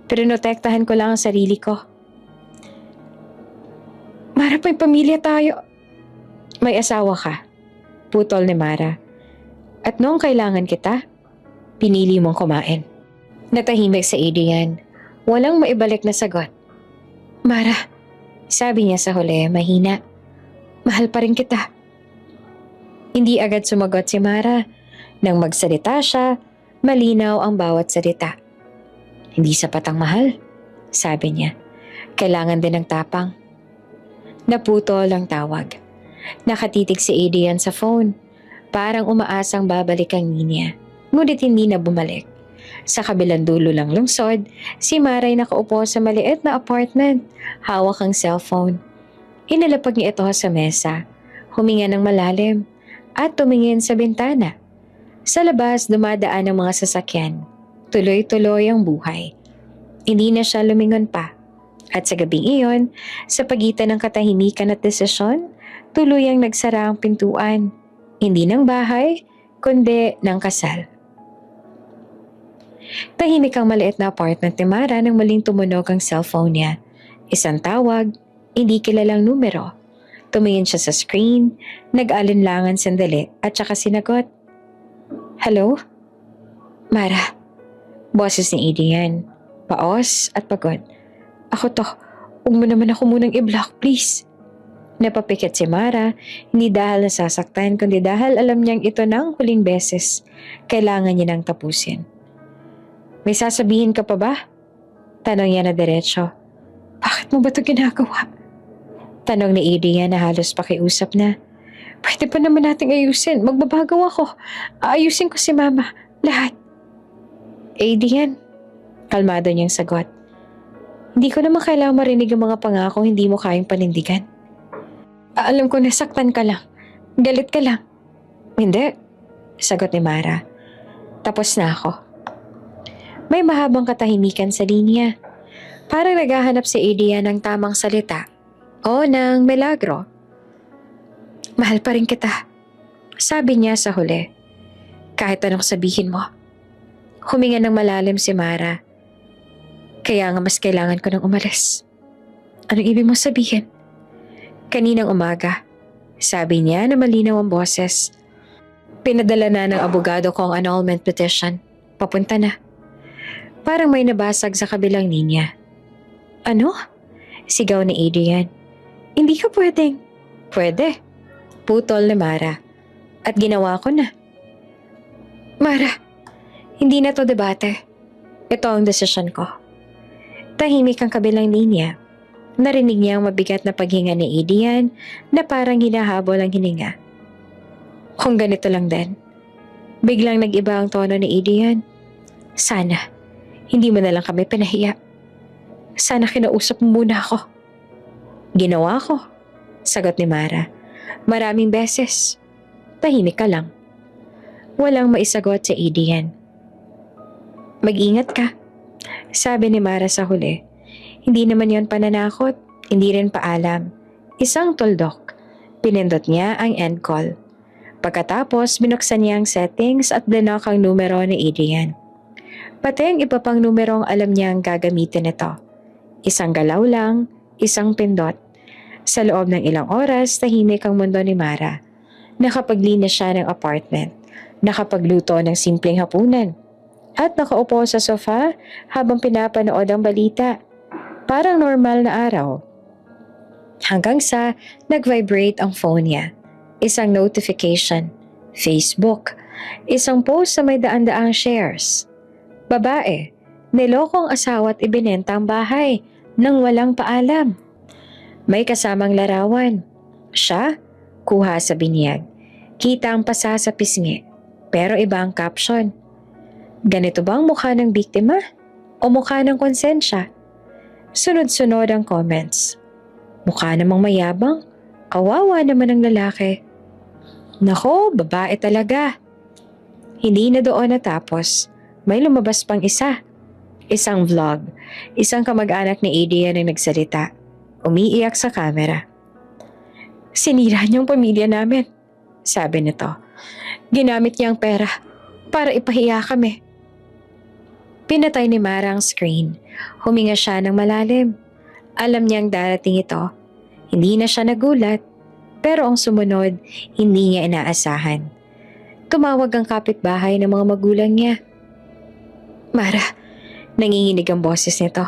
Pinotektahan ko lang ang sarili ko. Mara, may pamilya tayo. May asawa ka. Putol ni Mara. At noong kailangan kita, pinili mong kumain. Natahimik sa Adrian. Walang maibalik na sagot. Mara, sabi niya sa huli, mahina. Mahal pa rin kita. Hindi agad sumagot si Mara. Nang magsalita siya, malinaw ang bawat salita. Hindi sapat ang mahal, sabi niya. Kailangan din ng tapang. Naputol ang tawag. Nakatitig si Adrian sa phone. Parang umaasang babalik ang linya. Ngunit hindi na bumalik. Sa kabilang dulo ng lungsod, si Maray nakaupo sa maliit na apartment. Hawak ang cellphone. Inalapag niya ito sa mesa. Huminga ng malalim at tumingin sa bintana. Sa labas, dumadaan ang mga sasakyan. Tuloy-tuloy ang buhay. Hindi na siya lumingon pa. At sa gabing iyon, sa pagitan ng katahimikan at desisyon, tuluyang nagsara ang pintuan. Hindi ng bahay, kundi ng kasal. Tahimik ang maliit na apartment ni Mara nang muling tumunog ang cellphone niya. Isang tawag, hindi kilalang numero. Tumingin siya sa screen, nag-alinlangan sandali at saka sinagot. Hello? Mara. Boses ni Adrian. Paos at pagod. Ako to. Huwag mo naman ako munang i-block, please. Napapikit si Mara, hindi dahil nasasaktan, kundi dahil alam niyang ito na ang huling beses. Kailangan niya nang tapusin. May sasabihin ka pa ba? Tanong niya na diretso. Bakit mo ba ito ginagawa? Tanong ni Adrian na halos pakiusap na. Pwede pa naman nating ayusin. Magbabago ako. Aayusin ko si Mama. Lahat. Adrian, kalmado niyang sagot. Hindi ko naman kailangan marinig ang mga pangako hindi mo kayang panindigan. Alam ko nasaktan ka lang. Galit ka lang. Hindi, sagot ni Mara. Tapos na ako. May mahabang katahimikan sa linya. Parang naghahanap si Adrian ng tamang salita o ng milagro. Mahal pa rin kita, sabi niya sa huli. Kahit anong sabihin mo. Huminga ng malalim si Mara. Kaya nga mas kailangan ko nang umalis. Anong ibig mo sabihin? Kaninang umaga, sabi niya na malinaw ang boses. Pinadala na ng abogado ko ang annulment petition. Papunta na. Parang may nabasag sa kabilang linya. Ano? Sigaw ni Adrian. Hindi ka pwedeng. Pwede. Putol ni Mara. At ginawa ko na. Mara, hindi na to debate. Ito ang desisyon ko. Tahimik ang kabilang linya. Narinig niya ang mabigat na paghinga ni Adrian na parang hinahabol ang hininga. Kung ganito lang din. Biglang nag-iba ang tono ni Adrian. Sana, hindi mo na lang kami pinahiya. Sana kinausap mo muna ako. Ginawa ko, sagot ni Mara. Maraming beses. Tahimik ka lang. Walang maisagot sa Adrian. Mag-ingat ka, sabi ni Mara sa huli. Hindi naman yon pananakot, hindi rin paalam. Isang tuldok. Pinindot niya ang end call. Pagkatapos, binuksan niya ang settings at blinok ang numero ni Adrian. Pati ang iba pang numerong alam niyang gagamitin ito. Isang galaw lang, isang pindot. Sa loob ng ilang oras, tahimik ang mundo ni Mara. Nakapaglinis siya ng apartment. Nakapagluto ng simpleng hapunan. At nakaupo sa sofa habang pinapanood ang balita. Parang normal na araw. Hanggang sa nag-vibrate ang phone niya. Isang notification. Facebook. Isang post sa may daan-daang shares. Babae. Niloko ang asawa at ibinenta ang bahay nang walang paalam. May kasamang larawan. Siya, kuha sa binyag. Kita ang pasa sa pisngi. Pero iba ang caption. Ganito ba ang mukha ng biktima? O mukha ng konsensya? Sunod-sunod ang comments. Mukha namang mayabang. Kawawa naman ang lalaki. Nako, babae talaga. Hindi na doon natapos. May lumabas pang isa. Isang vlog. Isang kamag-anak ni Adrian ang nagsalita. Umiiyak sa camera. Sinira niyang pamilya namin, sabi nito. Ginamit niya ang pera para ipahiya kami. Pinatay ni Mara ang screen. Huminga siya ng malalim. Alam niyang darating ito. Hindi na siya nagulat. Pero ang sumunod, hindi niya inaasahan. Tumawag ang kapitbahay ng mga magulang niya. Mara, nanginginig ang boses nito.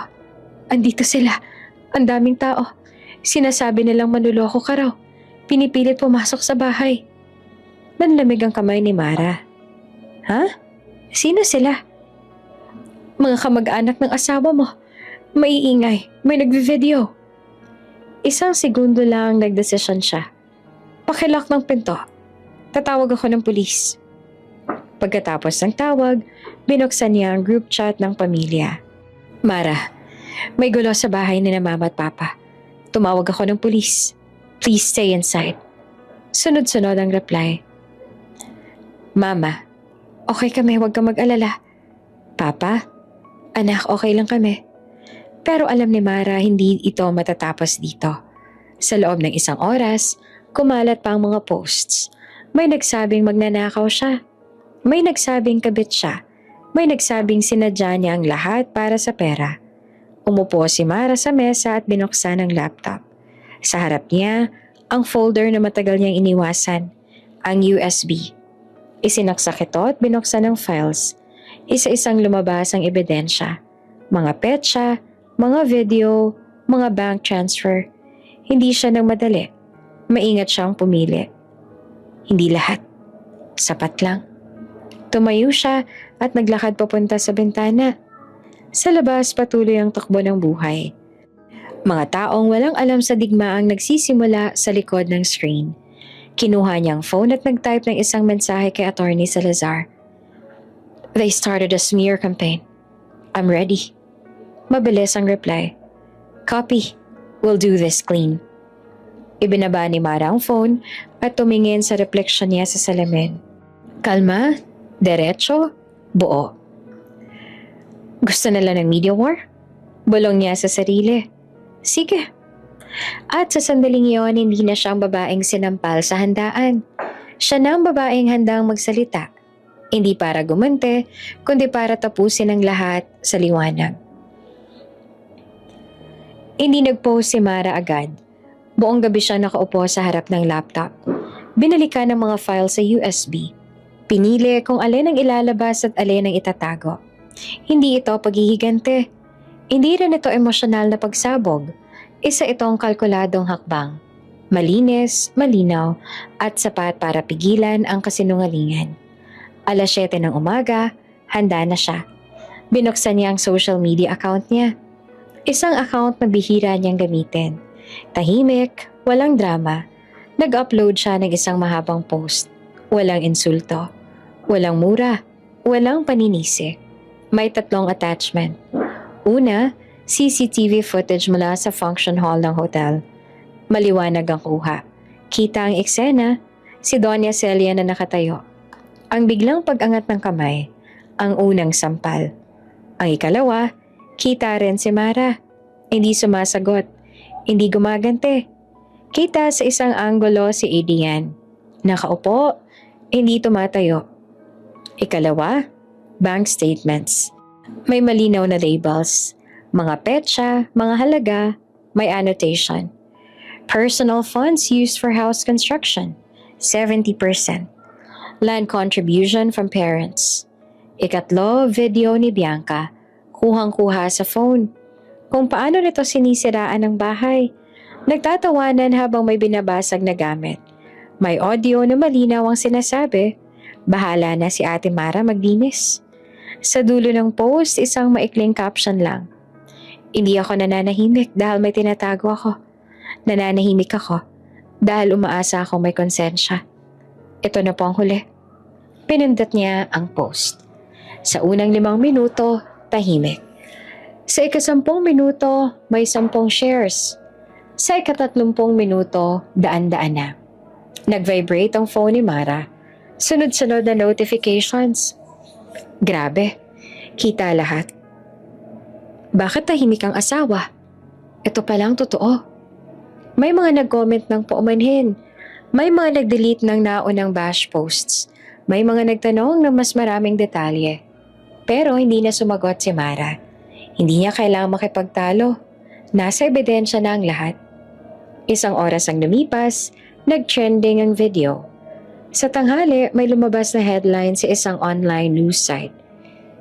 Andito sila. Ang daming tao. Sinasabi nilang manluloko ka raw. Pinipilit pumasok sa bahay. Nanlamig ang kamay ni Mara. Ha? Sino sila? Mga kamag-anak ng asawa mo. Maiingay. May nagvi-video. Isang segundo lang nagdesisyon siya. Pakilock ng pinto. Tatawag ako ng pulis. Pagkatapos ng tawag, binuksan niya ang group chat ng pamilya. Mara, may gulo sa bahay ni na Mama at Papa. Tumawag ako ng pulis. Please stay inside. Sunod-sunod ang reply. Mama, okay kami, huwag kang mag-alala. Papa, anak, okay lang kami. Pero alam ni Mara hindi ito matatapos dito. Sa loob ng isang oras, kumalat pa ang mga posts. May nagsabing magnanakaw siya. May nagsabing kabit siya. May nagsabing sinadya niya ang lahat para sa pera. Umupo si Mara sa mesa at binuksan ang laptop. Sa harap niya, ang folder na matagal niyang iniwasan, ang USB. Isinaksak ito at binuksan ang files. Isa-isang lumabas ang ebidensya. Mga petsa, mga video, mga bank transfer. Hindi siya nagmadali. Maingat siyang pumili. Hindi lahat. Sapat lang. Tumayo siya at naglakad papunta sa bintana. Sa labas patuloy ang takbo ng buhay. Mga taong walang alam sa digmaang nagsisimula sa likod ng screen. Kinuha niya ang phone at nag-type ng isang mensahe kay Attorney Salazar. They started a smear campaign. I'm ready. Mabilis ang reply. Copy. We'll do this clean. Ibinaba ni Mara ang phone at tumingin sa reflection niya sa salamin. Kalma, diretso, buo. Gusto nila ng media war? Bulong niya sa sarili. Sige. At sa sandaling iyon, hindi na siya ang babaeng sinampal sa handaan. Siya na ang babaeng handang magsalita. Hindi para gumante, kundi para tapusin ang lahat sa liwanag. Hindi nag-post si Mara agad. Buong gabi siya nakaupo sa harap ng laptop. Binalikan ang mga file sa USB. Pinili kung alin ang ilalabas at alin ang itatago. Hindi ito paghihigante. Hindi rin ito emosyonal na pagsabog. Isa itong kalkuladong hakbang. Malinis, malinaw, at sapat para pigilan ang kasinungalingan. 7:00 ng umaga, handa na siya. Binuksan niya ang social media account niya. Isang account na bihira niyang gamitin. Tahimik, walang drama. Nag-upload siya ng isang mahabang post. Walang insulto. Walang mura. Walang paninisi. May 3 attachment. Una, CCTV footage mula sa function hall ng hotel. Maliwanag ang kuha. Kita ang eksena, si Doña Celia na nakatayo. Ang biglang pag-angat ng kamay, ang unang sampal. Ang ikalawa, kita rin si Mara. Hindi sumasagot, hindi gumagante. Kita sa isang anggulo si Adrian. Nakaupo, hindi tumatayo. Ikalawa, bank statements. May malinaw na labels. Mga petsa, mga halaga, may annotation. Personal funds used for house construction, 70%. Land contribution from parents. Ikatlo, video ni Bianca. Kuhang-kuha sa phone. Kung paano nito sinisiraan ang bahay. Nagtatawanan habang may binabasag na gamit. May audio na malinaw ang sinasabi. Bahala na si Ate Mara maglinis. Sa dulo ng post, isang maikling caption lang. Hindi ako nananahimik dahil may tinatago ako. Nananahimik ako dahil umaasa ako may konsensya. Ito na po ang huli. Pinindot niya ang post. Sa unang 5 minuto, tahimik. Sa ika-10 minuto, may 10 shares. Sa ika-30 minuto, daan-daan na. Nag-vibrate ang phone ni Mara. Sunod-sunod na notifications. Grabe, kita lahat. Bakit tahimik ang asawa? Ito palang totoo. May mga nag-comment ng paumanhin. May mga nag-delete ng naunang bash posts. May mga nagtanong ng mas maraming detalye. Pero hindi na sumagot si Mara. Hindi niya kailangang makipagtalo. Nasa ebidensya na ang lahat. 1 oras ang lumipas, nag-trending ang video. Sa tanghali, may lumabas na headline sa isang online news site.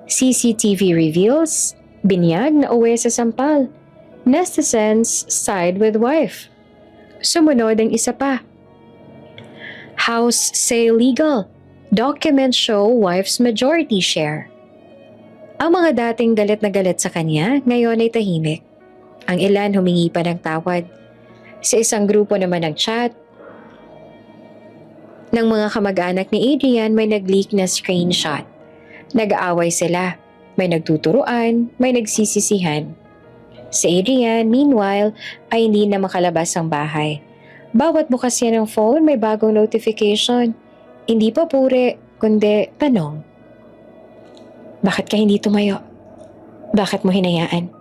CCTV reveals, binyag na uwi sa sampal. Netizens side with wife. Sumunod ang isa pa. House sale legal. Documents show wife's majority share. Ang mga dating galit na galit sa kanya, ngayon ay tahimik. Ang ilan humingi pa ng tawad. Sa isang grupo naman nag-chat, ng mga kamag-anak ni Adrian may nag-leak na screenshot. Nag-aaway sila. May nagtuturuan, may nagsisisihan. Si Adrian, meanwhile, ay hindi na makalabas ang bahay. Bawat bukas niya ng phone, may bagong notification. Hindi pa pure, kundi tanong. Bakit ka hindi tumayo? Bakit mo hinayaan?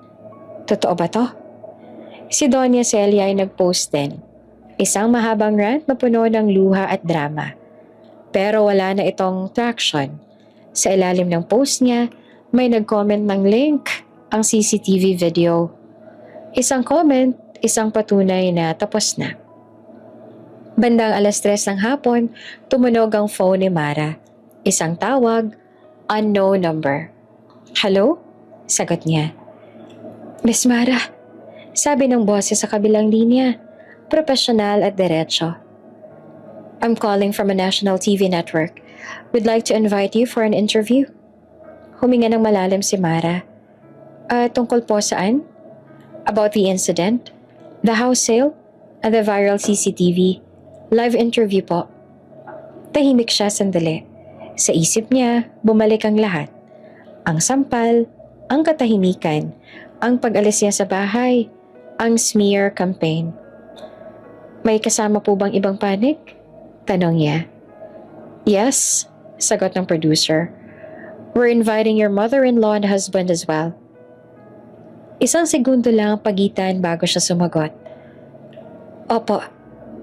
Totoo ba to? Si Doña Celia ay nag-post din. Isang mahabang rant na puno ng luha at drama. Pero wala na itong traction. Sa ilalim ng post niya, may nag-comment ng link. ang CCTV video. Isang comment, isang patunay na tapos na. Bandang 3:00 ng hapon, tumunog ang phone ni Mara. Isang tawag, unknown number. Hello? Sagot niya. Miss Mara, sabi ng boses sa kabilang linya, profesional at diretso. I'm calling from a national TV network. Would like to invite you for an interview. Huminga ng malalim si Mara. Tungkol po saan? About the incident, the house sale, and the viral CCTV. Live interview po. Tahimik siya sandali. Sa isip niya, bumalik ang lahat. Ang sampal, ang katahimikan, ang pag-alis niya sa bahay, ang smear campaign. May kasama po bang ibang panig? Tanong niya. Yes, sagot ng producer. We're inviting your mother-in-law and husband as well. Isang segundo lang ang pagitan bago siya sumagot. Opo,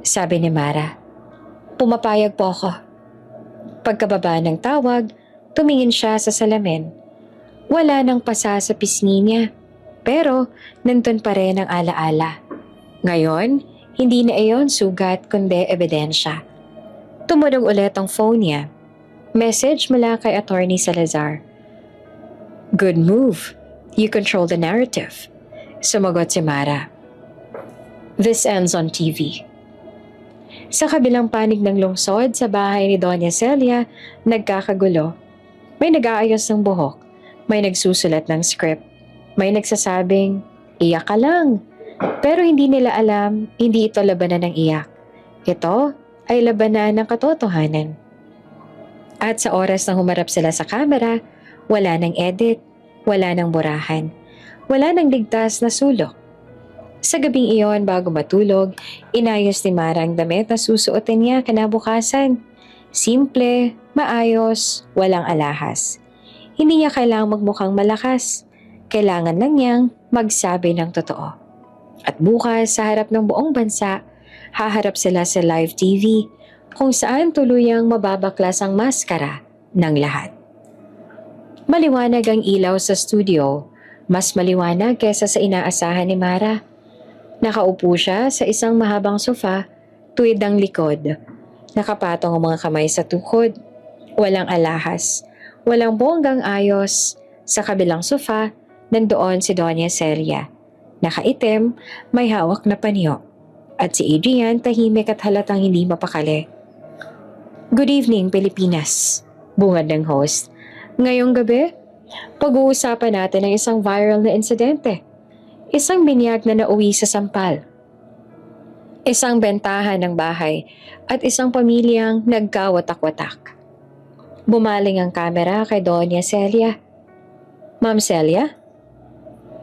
sabi ni Mara. Pumapayag po ako. Pagkababa ng tawag, tumingin siya sa salamin. Wala nang pasa sa pisngi niya, pero nandun pa rin ang alaala. Ngayon, hindi na iyon sugat kundi ebidensya. Tumunog ulit ang phone niya. Message mula kay Attorney Salazar. Good move. You control the narrative. Sumagot si Mara. This ends on TV. Sa kabilang panig ng lungsod sa bahay ni Doña Celia, nagkakagulo. May nag-aayos ng buhok. May nagsusulat ng script. May nagsasabing, iyak ka lang. Pero hindi nila alam, hindi ito labanan ng iyak. Ito ay labanan ng katotohanan. At sa oras na humarap sila sa kamera, wala nang edit, wala nang burahan, wala nang ligtas na sulok. Sa gabing iyon bago matulog, inayos ni Mara ang damit na susuotin niya kinabukasan. Simple, maayos, walang alahas. Hindi niya kailangang magmukhang malakas. Kailangan lang niyang magsabi ng totoo. At bukas sa harap ng buong bansa, haharap sila sa live TV kung saan tuluyang mababaklas ang maskara ng lahat. Maliwanag ang ilaw sa studio, mas maliwanag kesa sa inaasahan ni Mara. Nakaupo siya sa isang mahabang sofa, tuwid ang likod. Nakapatong ang mga kamay sa tuhod. Walang alahas, walang bonggang ayos. Sa kabilang sofa, nandoon si Doña Celia. Nakaitim, may hawak na panyo. At si Adrian tahimik at halatang hindi mapakali. Good evening, Pilipinas, bungad ng host. Ngayong gabi, pag-uusapan natin ang isang viral na insidente. Isang binyag na nauwi sa sampal. Isang bentahan ng bahay at isang pamilyang nagkawatak-watak. Bumaling ang kamera kay Doña Celia. Ma'am Celia?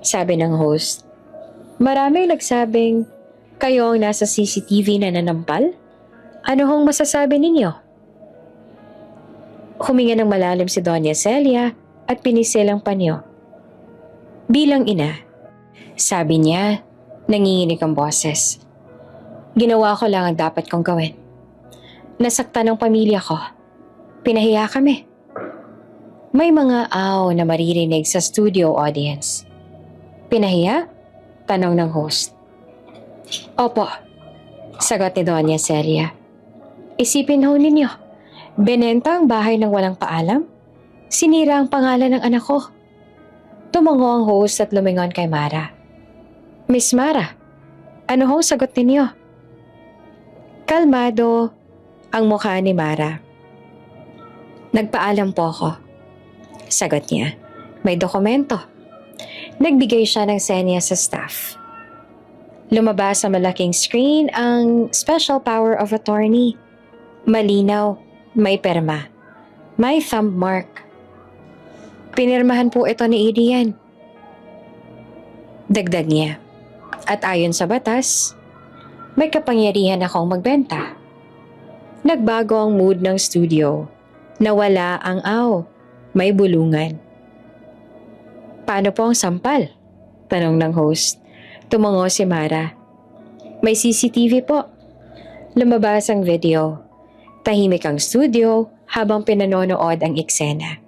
Sabi ng host. Maraming nagsabing kayo ang nasa CCTV na nanampal? Ano hong masasabi ninyo? Huminga ng malalim si Doña Celia at pinisil ang panyo. Bilang ina, sabi niya, nanginginig ang boses. Ginawa ko lang ang dapat kong gawin. Nasaktan ang pamilya ko. Pinahiya kami. May mga aw na maririnig sa studio audience. Pinahiya? Tanong ng host. Opo, sagot ni Doña Celia. Isipin ho ninyo, binenta ang bahay ng walang paalam? Sinira ang pangalan ng anak ko. Tumango ang host at lumingon kay Mara. Miss Mara, ano hong sagot ninyo? Kalmado ang mukha ni Mara. Nagpaalam po ako. Sagot niya, may dokumento. Nagbigay siya ng senya sa staff. Lumabas sa malaking screen ang Special Power of Attorney. Malinaw, may perma. May thumb mark. Pinirmahan po ito ni Adrian. Dagdag niya. At ayon sa batas, may kapangyarihan akong magbenta. Nagbago ang mood ng studio. Nawala ang aw. May bulungan. Paano po ang sampal? Tanong ng host. Tumango si Mara. May CCTV po. Lumabas ang video. Tahimik ang studio habang pinanonood ang eksena.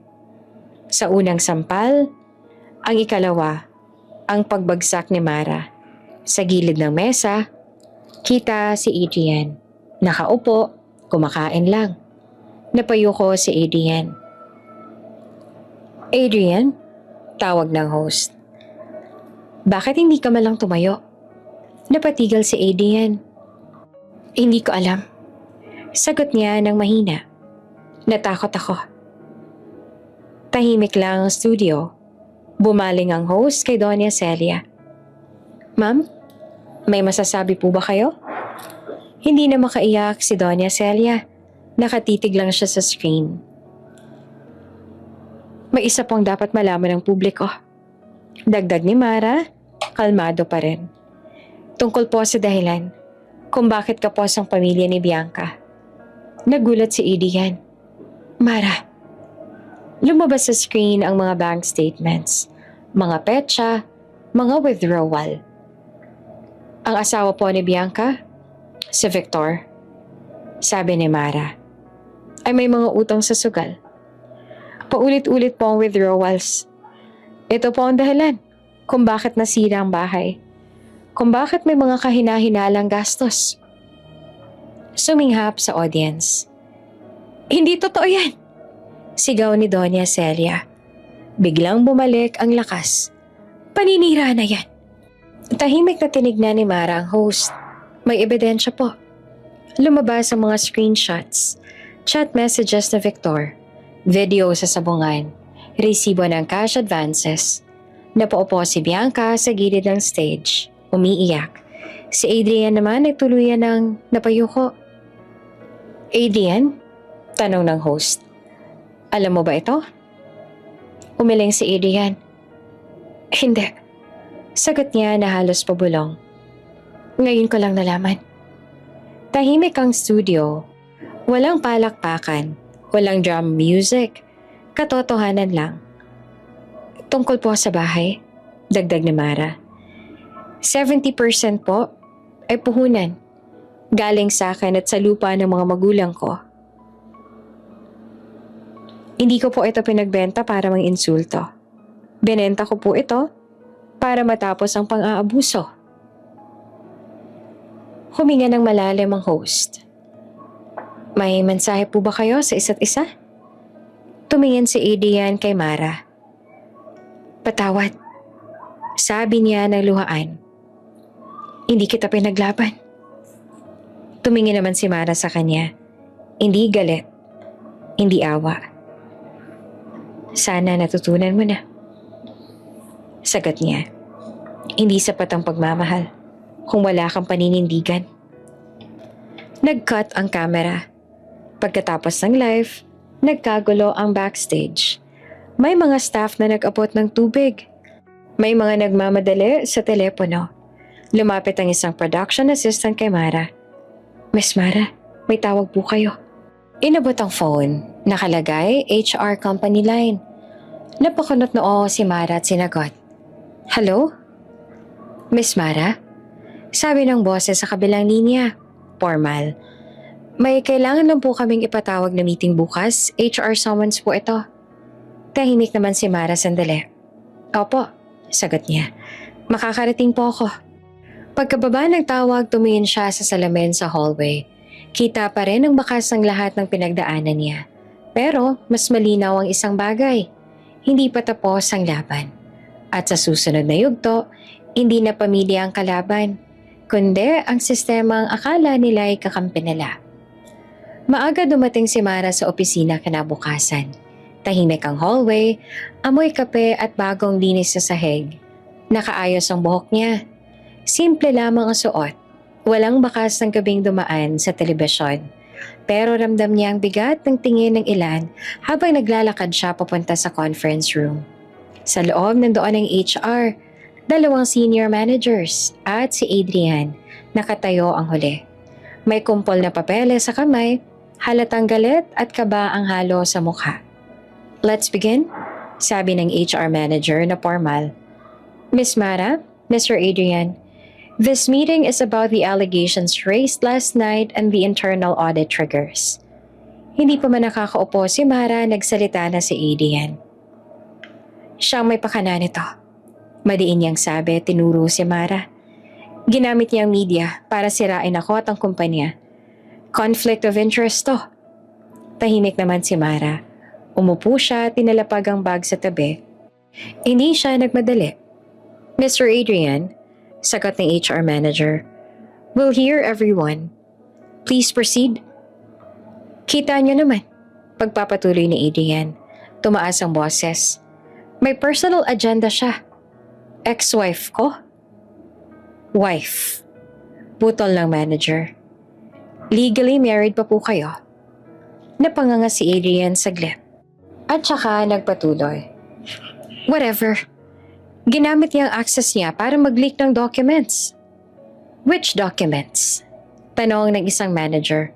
Sa unang sampal, ang ikalawa, Ang pagbagsak ni Mara. Sa gilid ng mesa, kita si Adrian. Nakaupo, kumakain lang. Napayuko si Adrian. Adrian? Tawag ng host. Bakit hindi ka malang tumayo? Napatigal si Adrian. Hindi ko alam. Sagot niya ng mahina. Natakot ako. Tahimik lang ang studio. Bumaling ang host kay Doña Celia. Ma'am, may masasabi po ba kayo? Hindi na makaiyak si Doña Celia. Nakatitig lang siya sa screen. May isa pong dapat malaman ng publiko. Dagdag ni Mara, kalmado pa rin. Tungkol po sa dahilan kung bakit kapos ang pamilya ni Bianca. Nagulat si Adrian. Mara. Lumabas sa screen ang mga bank statements, mga petsa, mga withdrawal. Ang asawa po ni Bianca, si Victor, sabi ni Mara, ay may mga utang sa sugal. Paulit-ulit po ang withdrawals. Ito po ang dahilan kung bakit nasira ang bahay. Kung bakit may mga kahina-hinalang gastos. Suminghap sa audience. Hindi totoo yan! Sigaw ni Doña Celia. Biglang bumalik ang lakas. Paninira na yan. Tahimik na tinignan ni Mara ang host. May ebidensya po. Lumabas ang mga screenshots, chat messages na Victor, video sa sabungan, resibo ng cash advances. Napaupo si Bianca sa gilid ng stage, umiiyak. Si Adrian naman ay tuluyan ng napayuko. Adrian? Tanong ng host. Alam mo ba ito? Umiling si Adrian. Hindi. Sagot niya na halos pabulong. Ngayon ko lang nalaman. Tahimik ang studio. Walang palakpakan. Walang drum music. Katotohanan lang. Tungkol po sa bahay, dagdag ni Mara. 70% po ay puhunan. Galing sa akin at sa lupa ng mga magulang ko. Hindi ko po ito pinagbenta para mang-insulto. Binenta ko po ito para matapos ang pang-aabuso. Huminga ng malalim ang host. May mensahe po ba kayo sa isa't isa? Tumingin si Adrian kay Mara. Patawad. Sabi niya ng luhaan. Hindi kita pinaglaban. Tumingin naman si Mara sa kanya. Hindi galit. Hindi awa. Sana natutunan mo na. Sagot niya. Hindi sapat ang pagmamahal kung wala kang paninindigan. Nag-cut ang camera. Pagkatapos ng live, nagkagulo ang backstage. May mga staff na nag-abot ng tubig. May mga nagmamadali sa telepono. Lumapit ang isang production assistant kay Mara. Miss Mara, may tawag po kayo. Inabot ang phone. Nakalagay, HR company line. Napakunot noo si Mara at sinagot. Hello? Miss Mara? Sabi ng boses sa kabilang linya. Formal. May kailangan lang po kaming ipatawag na meeting bukas. HR summons po ito. Tahimik naman si Mara sandali. Opo, sagot niya. Makakarating po ako. Pagkababa ng tawag, tumingin siya sa salamin sa hallway. Kita pa rin ang bakas ng lahat ng pinagdaanan niya. Pero mas malinaw ang isang bagay. Hindi pa tapos ang laban. At sa susunod na yugto, hindi na pamilya ang kalaban, kundi ang sistema ang akala nila ay kakampi nila. Maaga dumating si Mara sa opisina kinabukasan. Tahimik ang hallway, amoy kape at bagong linis sa sahig. Nakaayos ang buhok niya. Simple lamang ang suot. Walang bakas ng gabing dumaan sa telebisyon. Pero ramdam niya ang bigat ng tingin ng ilan habang naglalakad siya papunta sa conference room. Sa loob ng doon ng HR, 2 senior managers at si Adrian, nakatayo ang huli. May kumpol na papeles sa kamay, halatang galit at kaba ang halo sa mukha. Let's begin, sabi ng HR manager na formal. Miss Mara, Mr. Adrian, this meeting is about the allegations raised last night and the internal audit triggers. Hindi pa man nakakaupo si Mara, nagsalita na si Adrian. Siyang may pakana nito. Madiin niyang sabi, tinuro si Mara. Ginamit niya ang media para sirain ako at ang kumpanya. Conflict of interest to. Tahimik naman si Mara. Umupo siya at tinalapag ang bag sa tabi. Hindi siya nagmadali. Mr. Adrian, sagot ng HR manager, will hear everyone. Please proceed. Kita niyo naman. Pagpapatuloy ni Adrian. Tumaas ang boses. May personal agenda siya. Ex-wife ko? Wife. Putol ng manager. Legally married pa po kayo? Napanganga si Adrian saglit. At saka nagpatuloy. Whatever. Ginamit niya ang access niya para mag-leak ng documents. Which documents? Tanong ng isang manager.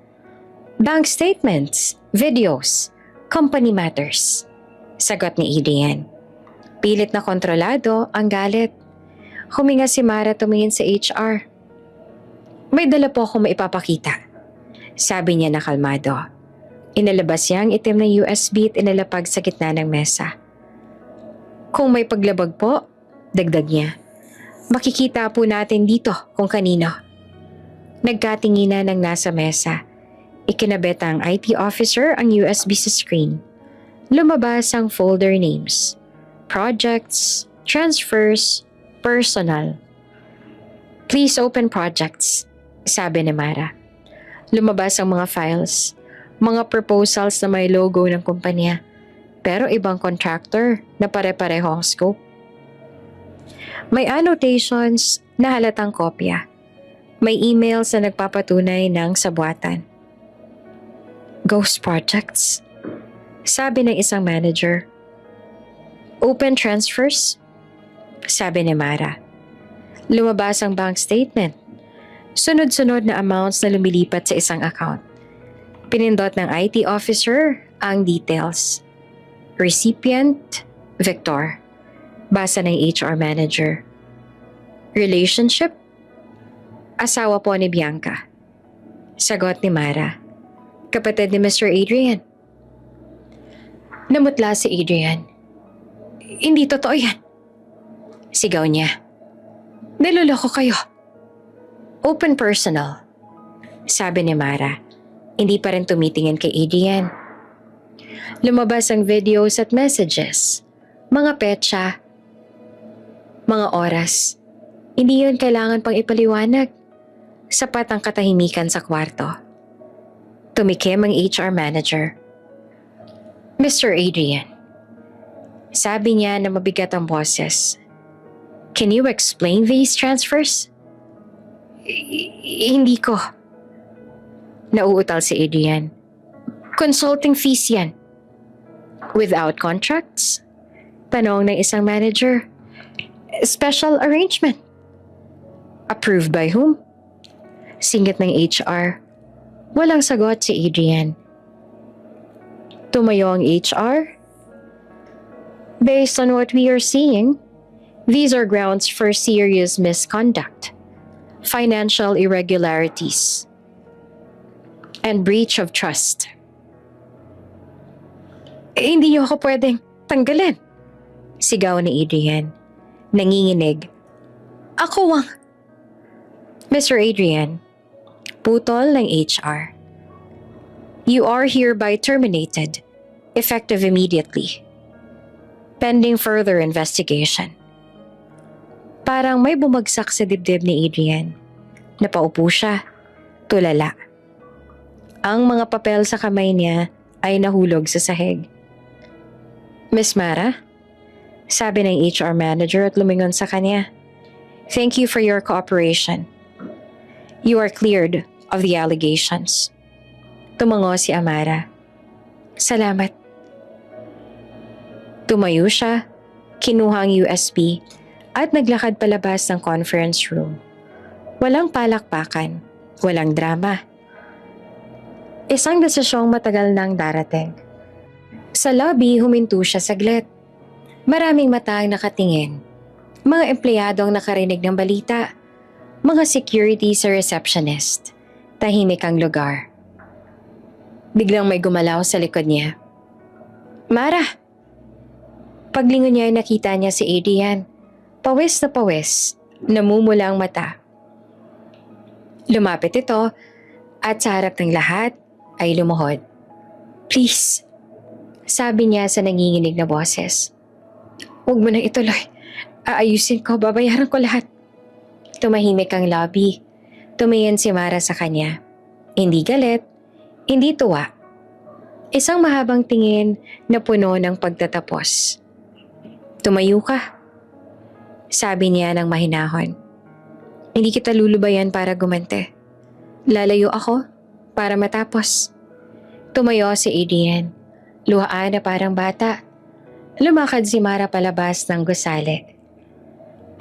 Bank statements, videos, company matters. Sagot ni Adrian. Pilit na kontrolado ang galit. Huminga si Mara tumingin sa HR. May dala po akong maipapakita. Sabi niya na kalmado. Inalabas niya ang itim na USB at inalapag sa gitna ng mesa. Kung may paglabag po, dagdag niya. Makikita po natin dito kung kanino. Nagkatinginan ng nasa mesa. Ikinabit ang IT officer ang USB sa screen. Lumabas ang folder names. Projects, transfers, personal. Please open projects, sabi ni Mara. Lumabas ang mga files, mga proposals na may logo ng kumpanya, pero ibang contractor na pare-pareho ang scope. May annotations na halatang kopya. May emails na nagpapatunay ng sabuatan. Ghost projects, sabi ng isang manager. Open transfers, sabi ni Mara. Lumabas ang bank statement. Sunod-sunod na amounts na lumilipat sa isang account. Pinindot ng IT officer ang details. Recipient, Victor. Basa ng HR manager. Relationship? Asawa po ni Bianca. Sagot ni Mara. Kapatid ni Mr. Adrian. Namutla si Adrian. Hindi totoo yan. Sigaw niya. Niloloko kayo. Open personal. Sabi ni Mara. Hindi pa rin tumitingin kay Adrian. Lumabas ang videos at messages. Mga petsa. Mga oras. Hindi yun kailangan pang ipaliwanag. Sapat ang katahimikan sa kwarto. Tumikim ang HR manager. Mr. Adrian. Sabi niya na mabigat ang boses. Can you explain these transfers? Hindi ko. Nauutal si Adrian. Consulting fees yan. Without contracts? Tanong ng isang manager. Special arrangement. Approved by whom? Singit ng HR. Walang sagot si Adrian. Tumayo ang HR. Based on what we are seeing, these are grounds for serious misconduct, financial irregularities, and breach of trust. Hindi niyo ako pwedeng tanggalin. Sigaw ni Adrian. Nanginginig. Ako ang... Mr. Adrian, putol ng HR. You are hereby terminated, effective immediately. Pending further investigation. Parang may bumagsak sa dibdib ni Adrian. Napaupo siya. Tulala. Ang mga papel sa kamay niya ay nahulog sa sahig. Miss Mara? Sabi ng HR manager at lumingon sa kanya. Thank you for your cooperation. You are cleared of the allegations. Tumango si Amara. Salamat. Tumayo siya, kinuha ang USB at naglakad palabas ng conference room. Walang palakpakan, walang drama. Isang desisyong matagal nang darating. Sa lobby, huminto siya saglit. Maraming mata ang nakatingin. Mga empleyado ang nakarinig ng balita. Mga security sa receptionist. Tahimik ang lugar. Biglang may gumalaw sa likod niya. Mara! Paglingon niya ay nakita niya si Adrian. Pawis na pawis, namumula ang mata. Lumapit ito at sa harap ng lahat ay lumuhod. Please, sabi niya sa nanginginig na boses. Huwag mo nang ituloy. Aayusin ko, babayaran ko lahat. Tumahimik ang lobby. Tumayan si Mara sa kanya. Hindi galit, hindi tuwa. Isang mahabang tingin na puno ng pagtatapos. Tumayo ka, sabi niya ng mahinahon. Hindi kita lulubayan para gumante. Lalayo ako para matapos. Tumayo si Adrian. Luhaan na parang bata. Lumakad si Mara palabas ng gusali.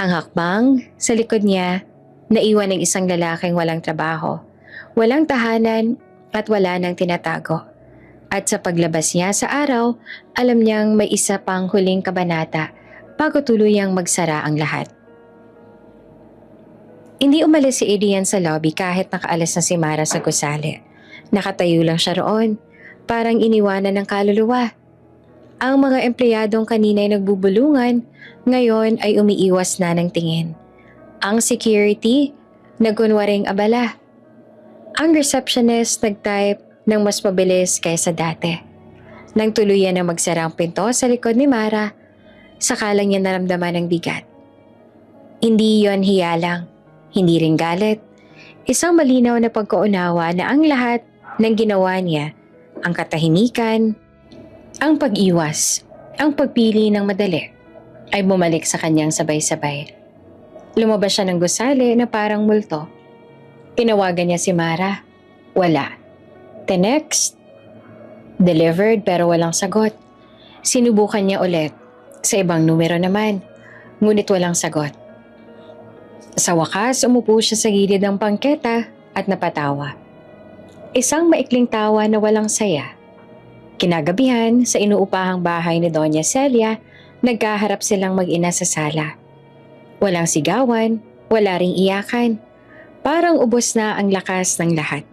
Ang hakbang sa likod niya, naiwan ng isang lalaking walang trabaho, walang tahanan at wala nang tinatago. At sa paglabas niya sa araw, alam niyang may isa pang huling kabanata bago tuluyang magsara ang lahat. Hindi umalis si Adrian sa lobby kahit nakaalis na si Mara sa gusali. Nakatayo lang siya roon, parang iniwanan ng kaluluwa. Ang mga empleyadong kanina'y nagbubulungan, ngayon ay umiiwas na ng tingin. Ang security, nagkunwaring abala. Ang receptionist nag-type ng mas mabilis kaysa dati. Nang tuluyan na magsara ang pinto sa likod ni Mara, saka lang niya naramdaman ng bigat. Hindi yon hiyalang, hindi rin galit. Isang malinaw na pagkaunawa na ang lahat ng ginawa niya, ang katahimikan, ang pag-iwas, ang pagpili ng madali, ay bumalik sa kanyang sabay-sabay. Lumabas siya ng gusali na parang multo. Tinawagan niya si Mara. Wala. The next, delivered pero walang sagot. Sinubukan niya ulit. Sa ibang numero naman, ngunit walang sagot. Sa wakas, umupo siya sa gilid ng bangketa at napatawa. Isang maikling tawa na walang saya. Kinagabihan, sa inuupahang bahay ni Doña Celia, nagkaharap silang mag-ina sa sala. Walang sigawan, wala ring iyakan. Parang ubos na ang lakas ng lahat.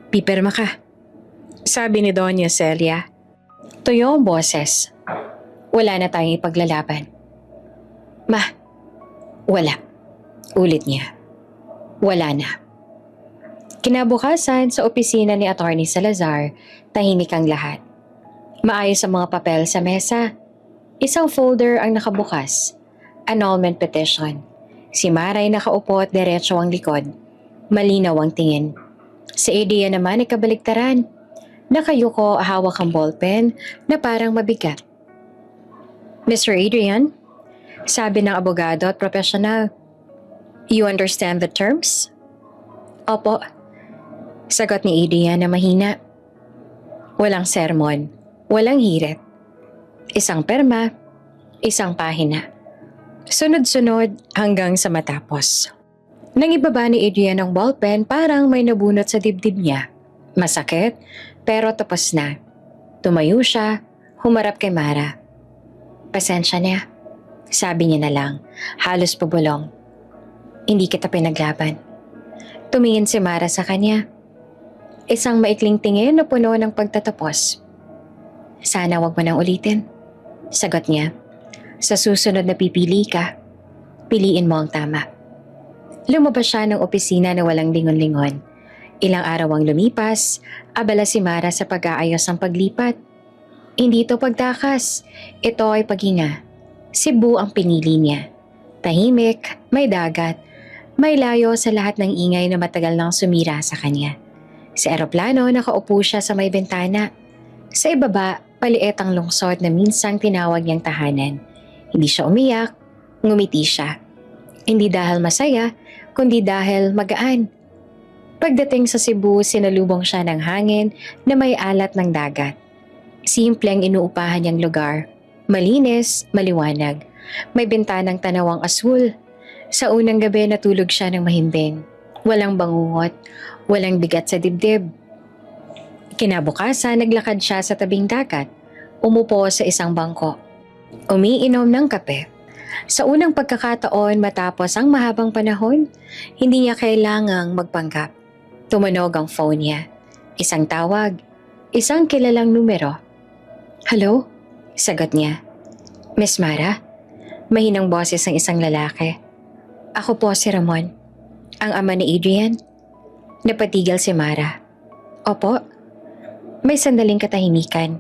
Pipirma ka, sabi ni Doña Celia. Tuyo ang boses. Wala na tayong ipaglalaban. Ma, wala. Ulit niya. Wala na. Kinabukasan sa opisina ni Attorney Salazar, tahimik ang lahat. Maayos ang mga papel sa mesa. Isang folder ang nakabukas. Annulment petition. Si Mara ay nakaupo at diretso ang likod. Malinaw ang tingin. Si Edia naman ay kabaligtaran. Nakayuko hawak ang ballpen na parang mabigat. Mr. Adrian, sabi ng abogado at profesional, you understand the terms? Opo. Sagot ni Adrian na mahina. Walang sermon, walang hirit. Isang perma, isang pahina. Sunod-sunod hanggang sa matapos. Nang ibaba ni Adrian ang ballpen, parang may nabunot sa dibdib niya. Masakit, pero tapos na. Tumayo siya, humarap kay Mara. Pasensya na, sabi niya na lang, halos pabulong. Hindi kita pinaglaban. Tumingin si Mara sa kanya. Isang maikling tingin na puno ng pagtatapos. Sana wag mo nang ulitin. Sagot niya. Sa susunod na pipili ka, piliin mo ang tama. Lumabas siya ng opisina na walang lingon-lingon. Ilang araw ang lumipas, abala si Mara sa pag-aayos ng paglipat. Hindi ito pagtakas, ito ay paghinga. Cebu ang pinili niya. Tahimik, may dagat, may layo sa lahat ng ingay na matagal nang sumira sa kanya. Sa eroplano, nakaupo siya sa may bintana. Sa ibaba, paliit ang lungsod na minsang tinawag niyang tahanan. Hindi siya umiyak, ngumiti siya. Hindi dahil masaya, kundi dahil magaan. Pagdating sa Cebu, sinalubong siya ng hangin na may alat ng dagat. Simple ang inuupahan niyang lugar. Malinis, maliwanag. May bintanang tanawang asul. Sa unang gabi natulog siya ng mahimbing. Walang bangungot, walang bigat sa dibdib. Kinabukasan, naglakad siya sa tabing dagat. Umupo sa isang bangko. Umiinom ng kape. Sa unang pagkakataon matapos ang mahabang panahon, hindi niya kailangang magpanggap. Tumunog ang phone niya. Isang tawag, isang kilalang numero. Hello? Sagot niya. Miss Mara? Mahinang boses ng isang lalaki. Ako po si Ramon, ang ama ni Adrian. Napatigil si Mara. Opo. May sandaling katahimikan.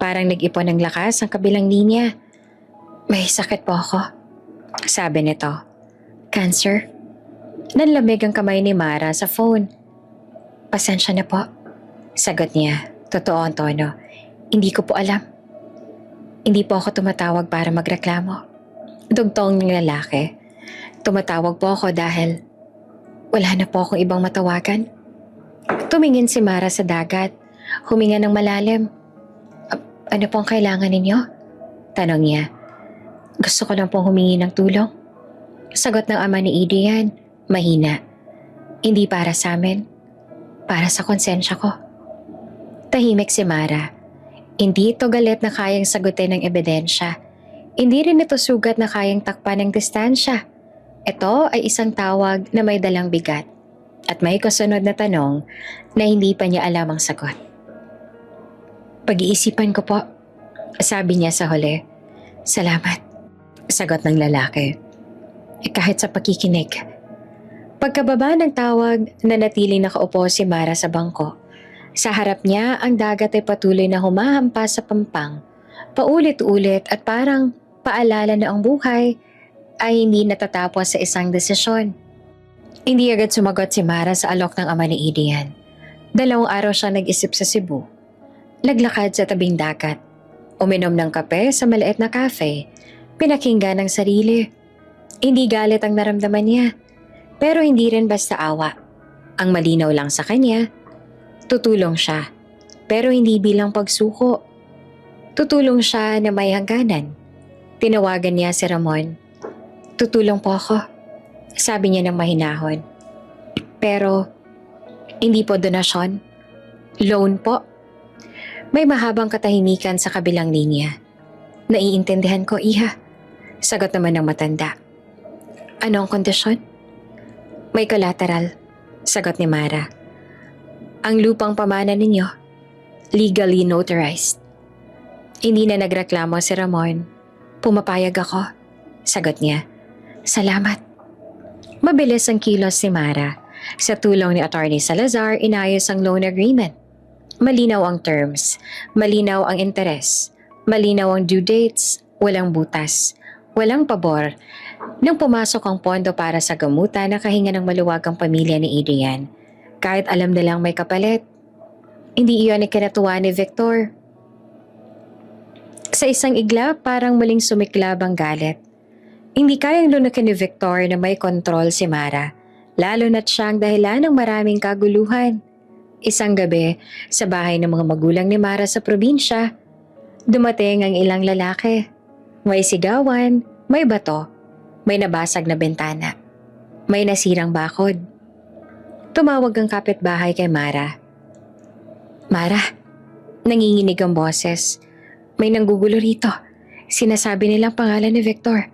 Parang nag-ipon ng lakas ang kabilang linya. May sakit po ako. Sabi nito. Cancer? Nanlamig ang kamay ni Mara sa phone. Pasensya na po. Sagot niya. Totoo ang tono. Hindi ko po alam. Hindi po ako tumatawag para magreklamo. Dugtong ng lalaki. Tumatawag po ako dahil wala na po akong ibang matawagan. Tumingin si Mara sa dagat. Huminga ng malalim. Ano pong kailangan ninyo? Tanong niya. Gusto ko lang pong humingi ng tulong. Sagot ng ama ni Adrian. Mahina. Hindi para sa amin. Para sa konsensya ko. Tahimik si Mara. Hindi ito galit na kayang sagutin ng ebidensya. Hindi rin ito sugat na kayang takpan ng distansya. Ito ay isang tawag na may dalang bigat at may kasunod na tanong na hindi pa niya alam ang sagot. Pag-iisipan ko po, sabi niya sa huli. Salamat, sagot ng lalaki. Kahit sa pakikinig. Pagkababa ng tawag, nanatiling nakaupo si Mara sa bangko. Sa harap niya, ang dagat ay patuloy na humahampas sa pampang, paulit-ulit at parang paalala na ang buhay ay hindi natatapos sa isang desisyon. Hindi agad sumagot si Mara sa alok ng ama ni Adrian. 2 araw siya nag-isip sa Cebu. Naglakad sa tabing dagat. Uminom ng kape sa maliit na cafe. Pinakinggan ang sarili. Hindi galit ang naramdaman niya. Pero hindi rin basta awa. Ang malinaw lang sa kanya, tutulong siya. Pero hindi bilang pagsuko. Tutulong siya na may hangganan. Tinawagan niya si Ramon. Tutulong po ako, sabi niya ng mahinahon. Pero, hindi po donasyon. Loan po. May mahabang katahimikan sa kabilang linya. Naiintindihan ko, iha. Sagot naman ng matanda. Ano ang kondisyon? May collateral, sagot ni Mara. Ang lupang pamana ninyo, legally notarized. Hindi na nagreklamo si Ramon. Pumapayag ako, sagot niya. Salamat. Mabilis ang kilos si Mara. Sa tulong ni Attorney Salazar, inayos ang loan agreement. Malinaw ang terms, malinaw ang interes, malinaw ang due dates, walang butas, walang pabor. Nang pumasok ang pondo para sa gamutan na kahinga ng maluwagang pamilya ni Adrian, kahit alam nilang may kapalit, hindi iyon ikinatuwa ni Victor. Sa isang igla, parang muling sumiklab ang galit. Hindi kayang lunakin ni Victor na may kontrol si Mara, lalo na't siya ang dahilan ng maraming kaguluhan. Isang gabi, sa bahay ng mga magulang ni Mara sa probinsya, dumating ang ilang lalaki. May sigawan, may bato, may nabasag na bintana, may nasirang bakod. Tumawag ang kapitbahay kay Mara. Mara, nanginginig ang boses. May nanggugulo rito. Sinasabi nilang pangalan ni Victor.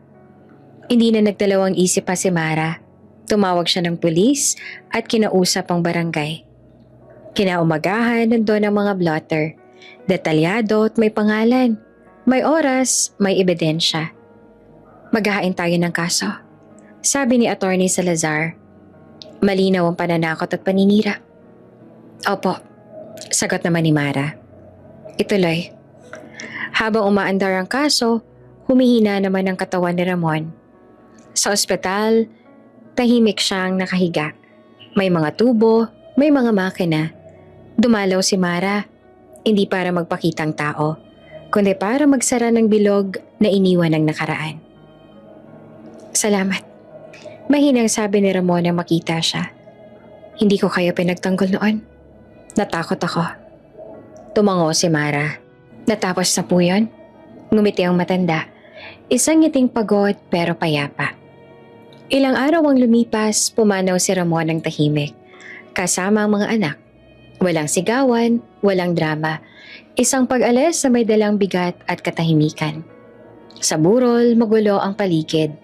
Hindi na nagdalawang isip pa si Mara. Tumawag siya ng pulis at kinausap ang barangay. Kinaumagahan nandun ang mga blotter. Detalyado at may pangalan. May oras, may ebidensya. Maghahain tayo ng kaso, sabi ni Attorney Salazar. Malinaw ang pananakot at paninira. Opo, sagot naman ni Mara. Ituloy. Habang umaandar ang kaso, humihina naman ang katawan ni Ramon. Sa ospital, tahimik siyang nakahiga. May mga tubo, may mga makina. Dumalaw si Mara, hindi para magpakitang tao, kundi para magsara ng bilog na iniwan ng nakaraan. Salamat. Mahinang sabi ni Ramon na makita siya. Hindi ko kayo pinagtanggol noon. Natakot ako. Tumango si Mara. Natapos na po yun? Ngumiti ang matanda. Isang ngiting pagod pero payapa. Ilang araw ang lumipas, pumanaw si Ramon ng tahimik. Kasama ang mga anak. Walang sigawan, walang drama. Isang pag-alis na may dalang bigat at katahimikan. Sa burol, magulo ang paligid.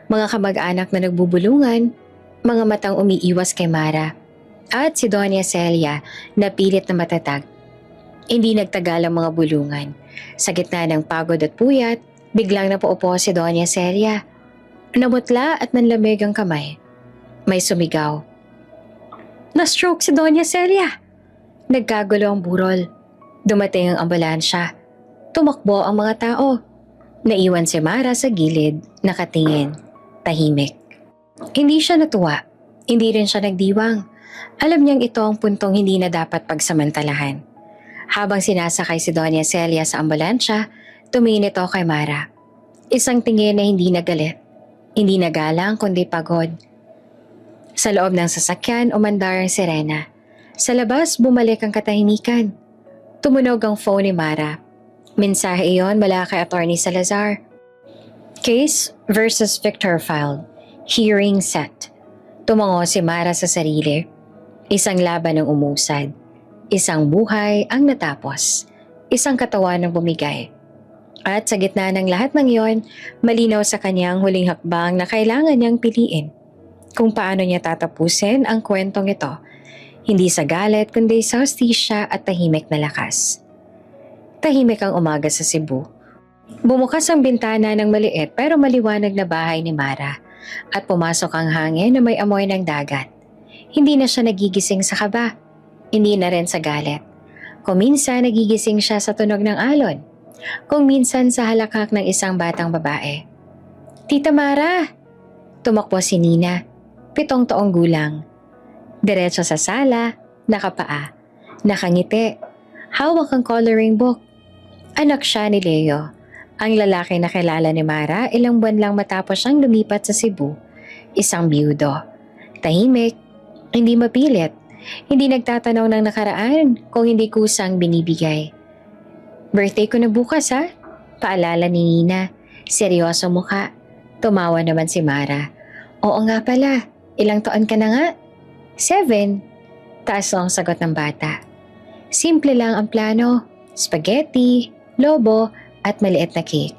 Mga kamag-anak na nagbubulungan, mga matang umiiwas kay Mara, at si Doña Celia na pilit na matatag. Hindi nagtagal ang mga bulungan. Sa gitna ng pagod at puyat, Biglang napaupo si Doña Celia. Namutla at nanlamig ang kamay. May sumigaw. Na-stroke si Doña Celia! Nagkagulo ang burol. Dumating ang ambulansya. Tumakbo ang mga tao. Naiwan si Mara sa gilid, nakatingin, tahimik. Hindi siya natuwa. Hindi rin siya nagdiwang. Alam niyang ito ang puntong hindi na dapat pagsamantalahan. Habang sinasakay si Doña Celia sa ambulansya, tumingin ito kay Mara. Isang tingin na hindi nagalit. Hindi nagalang kundi pagod. Sa loob ng sasakyan, umandar ang sirena. Sa labas, bumalik ang katahimikan. Tumunog ang phone ni Mara. Mensahe iyon mula kay Attorney Salazar. Case versus Victor filed. Hearing set. Tumango si Mara sa sarili. Isang laban ang umusad. Isang buhay ang natapos. Isang katawan ang bumigay. At sa gitna ng lahat ng iyon, malinaw sa kanyang huling hakbang na kailangan niyang piliin kung paano niya tatapusin ang kwentong ito. Hindi sa galit kundi sa hustisya at tahimik na lakas. Tahimik ang umaga sa Cebu. Bumukas ang bintana ng maliit pero maliwanag na bahay ni Mara at pumasok ang hangin na may amoy ng dagat. Hindi na siya nagigising sa kaba. Hindi na rin sa galit. Kung minsan nagigising siya sa tunog ng alon. Kung minsan sa halakhak ng isang batang babae. Tita Mara! Tumakbo si Nina, 7 taong gulang. Diretso sa sala, nakapaa, nakangiti, hawak ang coloring book. Anak siya ni Leo, ang lalaki na kilala ni Mara ilang buwan lang matapos siyang lumipat sa Cebu. Isang biyudo. Tahimik, hindi mapilit, hindi nagtatanaw ng nakaraan kung hindi kusang binibigay. Birthday ko na bukas ha? Paalala ni Nina. Seryoso mukha. Tumawa naman si Mara. Oo nga pala, ilang taon ka na nga? 7. Taas ang sagot ng bata. Simple lang ang plano. Spaghetti, lobo, at maliit na cake.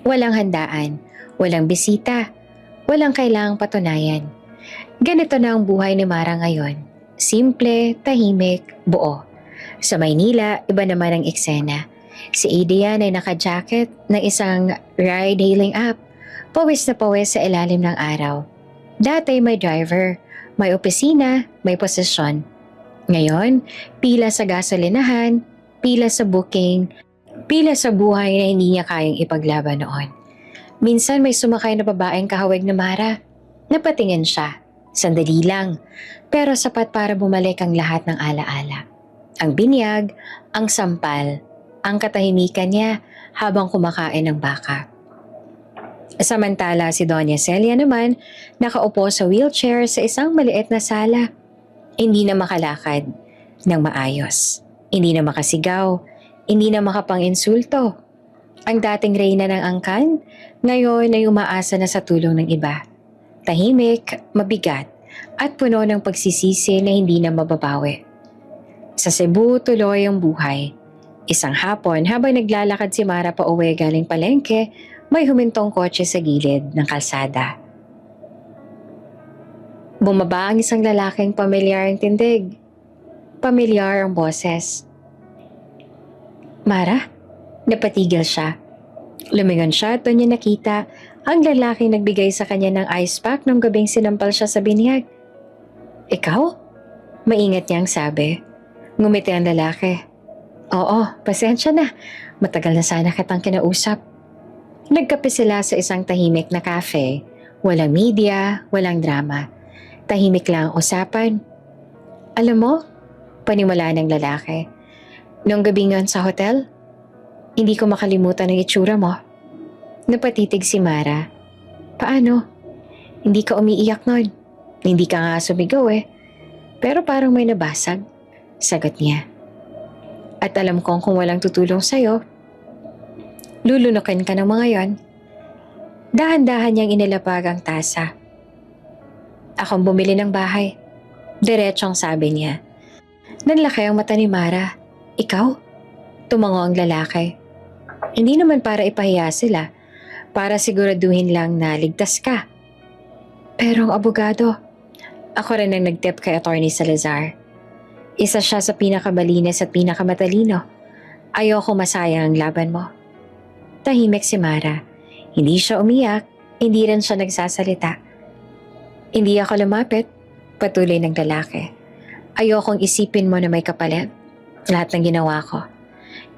Walang handaan, walang bisita, walang kailangang patunayan. Ganito na ang buhay ni Mara ngayon. Simple, tahimik, buo. Sa Maynila, iba naman ang eksena. Si Adrian ay naka-jacket ng isang ride-hailing app. Pawis na pawis sa ilalim ng araw. Dati may driver, may opisina, may posisyon. Ngayon, pila sa gasolinahan, pila sa booking, pila sa buhay na hindi niya kayang ipaglaban noon. Minsan may sumakay na babaeng kahawig na Mara. Napatingin siya. Sandali lang, pero sapat para bumalik ang lahat ng alaala. Ang binyag, ang sampal, ang katahimikan niya habang kumakain ng baka. Samantala si Doña Celia naman nakaupo sa wheelchair sa isang maliit na sala. Hindi na makalakad ng maayos. Hindi na makasigaw. Hindi na makapang-insulto. Ang dating reyna ng angkan, ngayon ay umaasa na sa tulong ng iba. Tahimik, mabigat, at puno ng pagsisisi na hindi na mababawi. Sa Cebu, tuloy ang buhay. Isang hapon habang naglalakad si Mara pa uwi galing palengke, may humintong kotse sa gilid ng kalsada. Bumaba ang isang lalaking pamilyar ang tindig. Pamilyar ang boses. Mara? Napatigil siya. Lumingon siya at doon niya nakita ang lalaking nagbigay sa kanya ng ice pack nung gabing sinampal siya sa binyag. Ikaw? Maingat niyang sabi. Ngumiti ang lalaki. Oo, pasensya na. Matagal na sana kitang kinausap. Nagkape sila sa isang tahimik na cafe. Walang media, walang drama. Tahimik lang ang usapan. Alam mo, panimula ng lalaki. Nung gabi ngayon sa hotel, hindi ko makalimutan ang itsura mo. Napatitig si Mara. Paano? Hindi ka umiiyak nun. Hindi ka nga sumigaw eh. Pero parang may nabasag. Sagot niya. At alam kong kung walang tutulong sa'yo, lulunukin ka ng mga yon. Dahan-dahan niyang inilapag ang tasa. Akong bumili ng bahay. Diretsong sabi niya. Nanlaki ang mata ni Mara. Ikaw? Tumango ang lalaki. Hindi naman para ipahiya sila. Para siguraduhin lang na ligtas ka. Pero ang abogado, ako rin ang nag-tip kay Attorney Salazar. Isa siya sa pinakamalinis at pinakamatalino. Ayoko masayang ang laban mo. Tahimik si Mara. Hindi siya umiyak, hindi rin siya nagsasalita. Hindi ako lumapit, patuloy ng lalaki. Ayokong isipin mo na may kapalit. Lahat ng ginawa ko.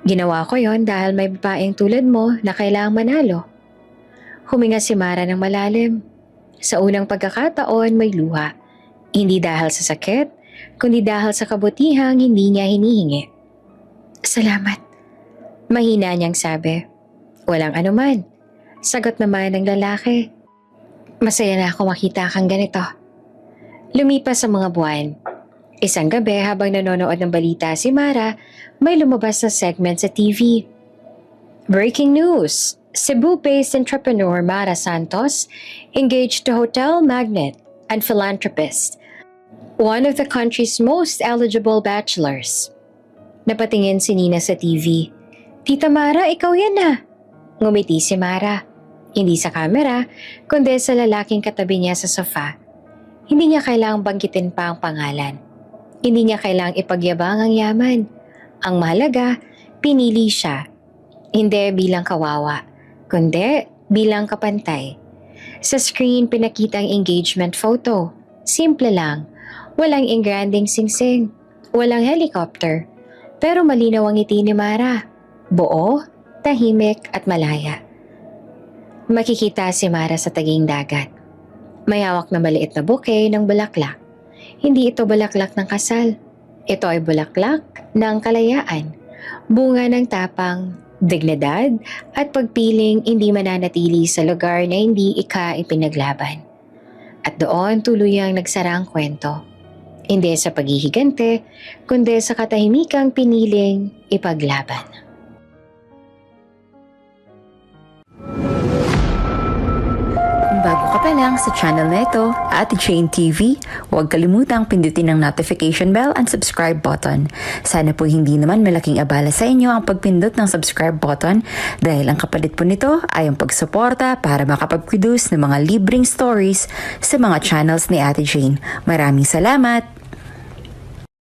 Ginawa ko yon dahil may babaeng tulad mo na kailangang manalo. Huminga si Mara ng malalim. Sa unang pagkakataon may luha. Hindi dahil sa sakit, kundi dahil sa kabutihang hindi niya hinihingi. Salamat. Mahina niyang sabi. Walang anuman. Sagot naman ng lalaki. Masaya na ako makita kang ganito. Lumipas ang mga buwan. Isang gabi habang nanonood ng balita si Mara, may lumabas na segment sa TV. Breaking news! Cebu-based entrepreneur Mara Santos engaged to hotel magnate and philanthropist, one of the country's most eligible bachelors. Napatingin si Nina sa TV. Tita Mara, ikaw yan na. Ngumiti si Mara. Hindi sa kamera, kundi sa lalaking katabi niya sa sofa. Hindi niya kailangang banggitin pa ang pangalan. Hindi niya kailangang ipagyabang ang yaman. Ang mahalaga, pinili siya. Hindi bilang kawawa, kundi bilang kapantay. Sa screen, pinakita ang engagement photo. Simple lang. Walang engranding singsing. Walang helicopter. Pero malinaw ang ngiti ni Mara. Buo, tahimik at malaya. Makikita si Mara sa taging dagat. May hawak na maliit na bouquet ng bulaklak. Hindi ito bulaklak ng kasal. Ito ay bulaklak ng kalayaan. Bunga ng tapang, dignidad at pagpiling hindi mananatili sa lugar na hindi ipinaglaban. At doon tuluyang nagsara ang kwento. Hindi sa paghihigante, kundi sa katahimikang piniling ipaglaban. Kung bago ka pa lang sa channel na ito, Ate Jane TV, huwag kalimutang pindutin ang notification bell and subscribe button. Sana po hindi naman malaking abala sa inyo ang pagpindot ng subscribe button dahil ang kapalit po nito ay ang pagsuporta para makapag-produce ng mga libreng stories sa mga channels ni Ate Jane. Maraming salamat!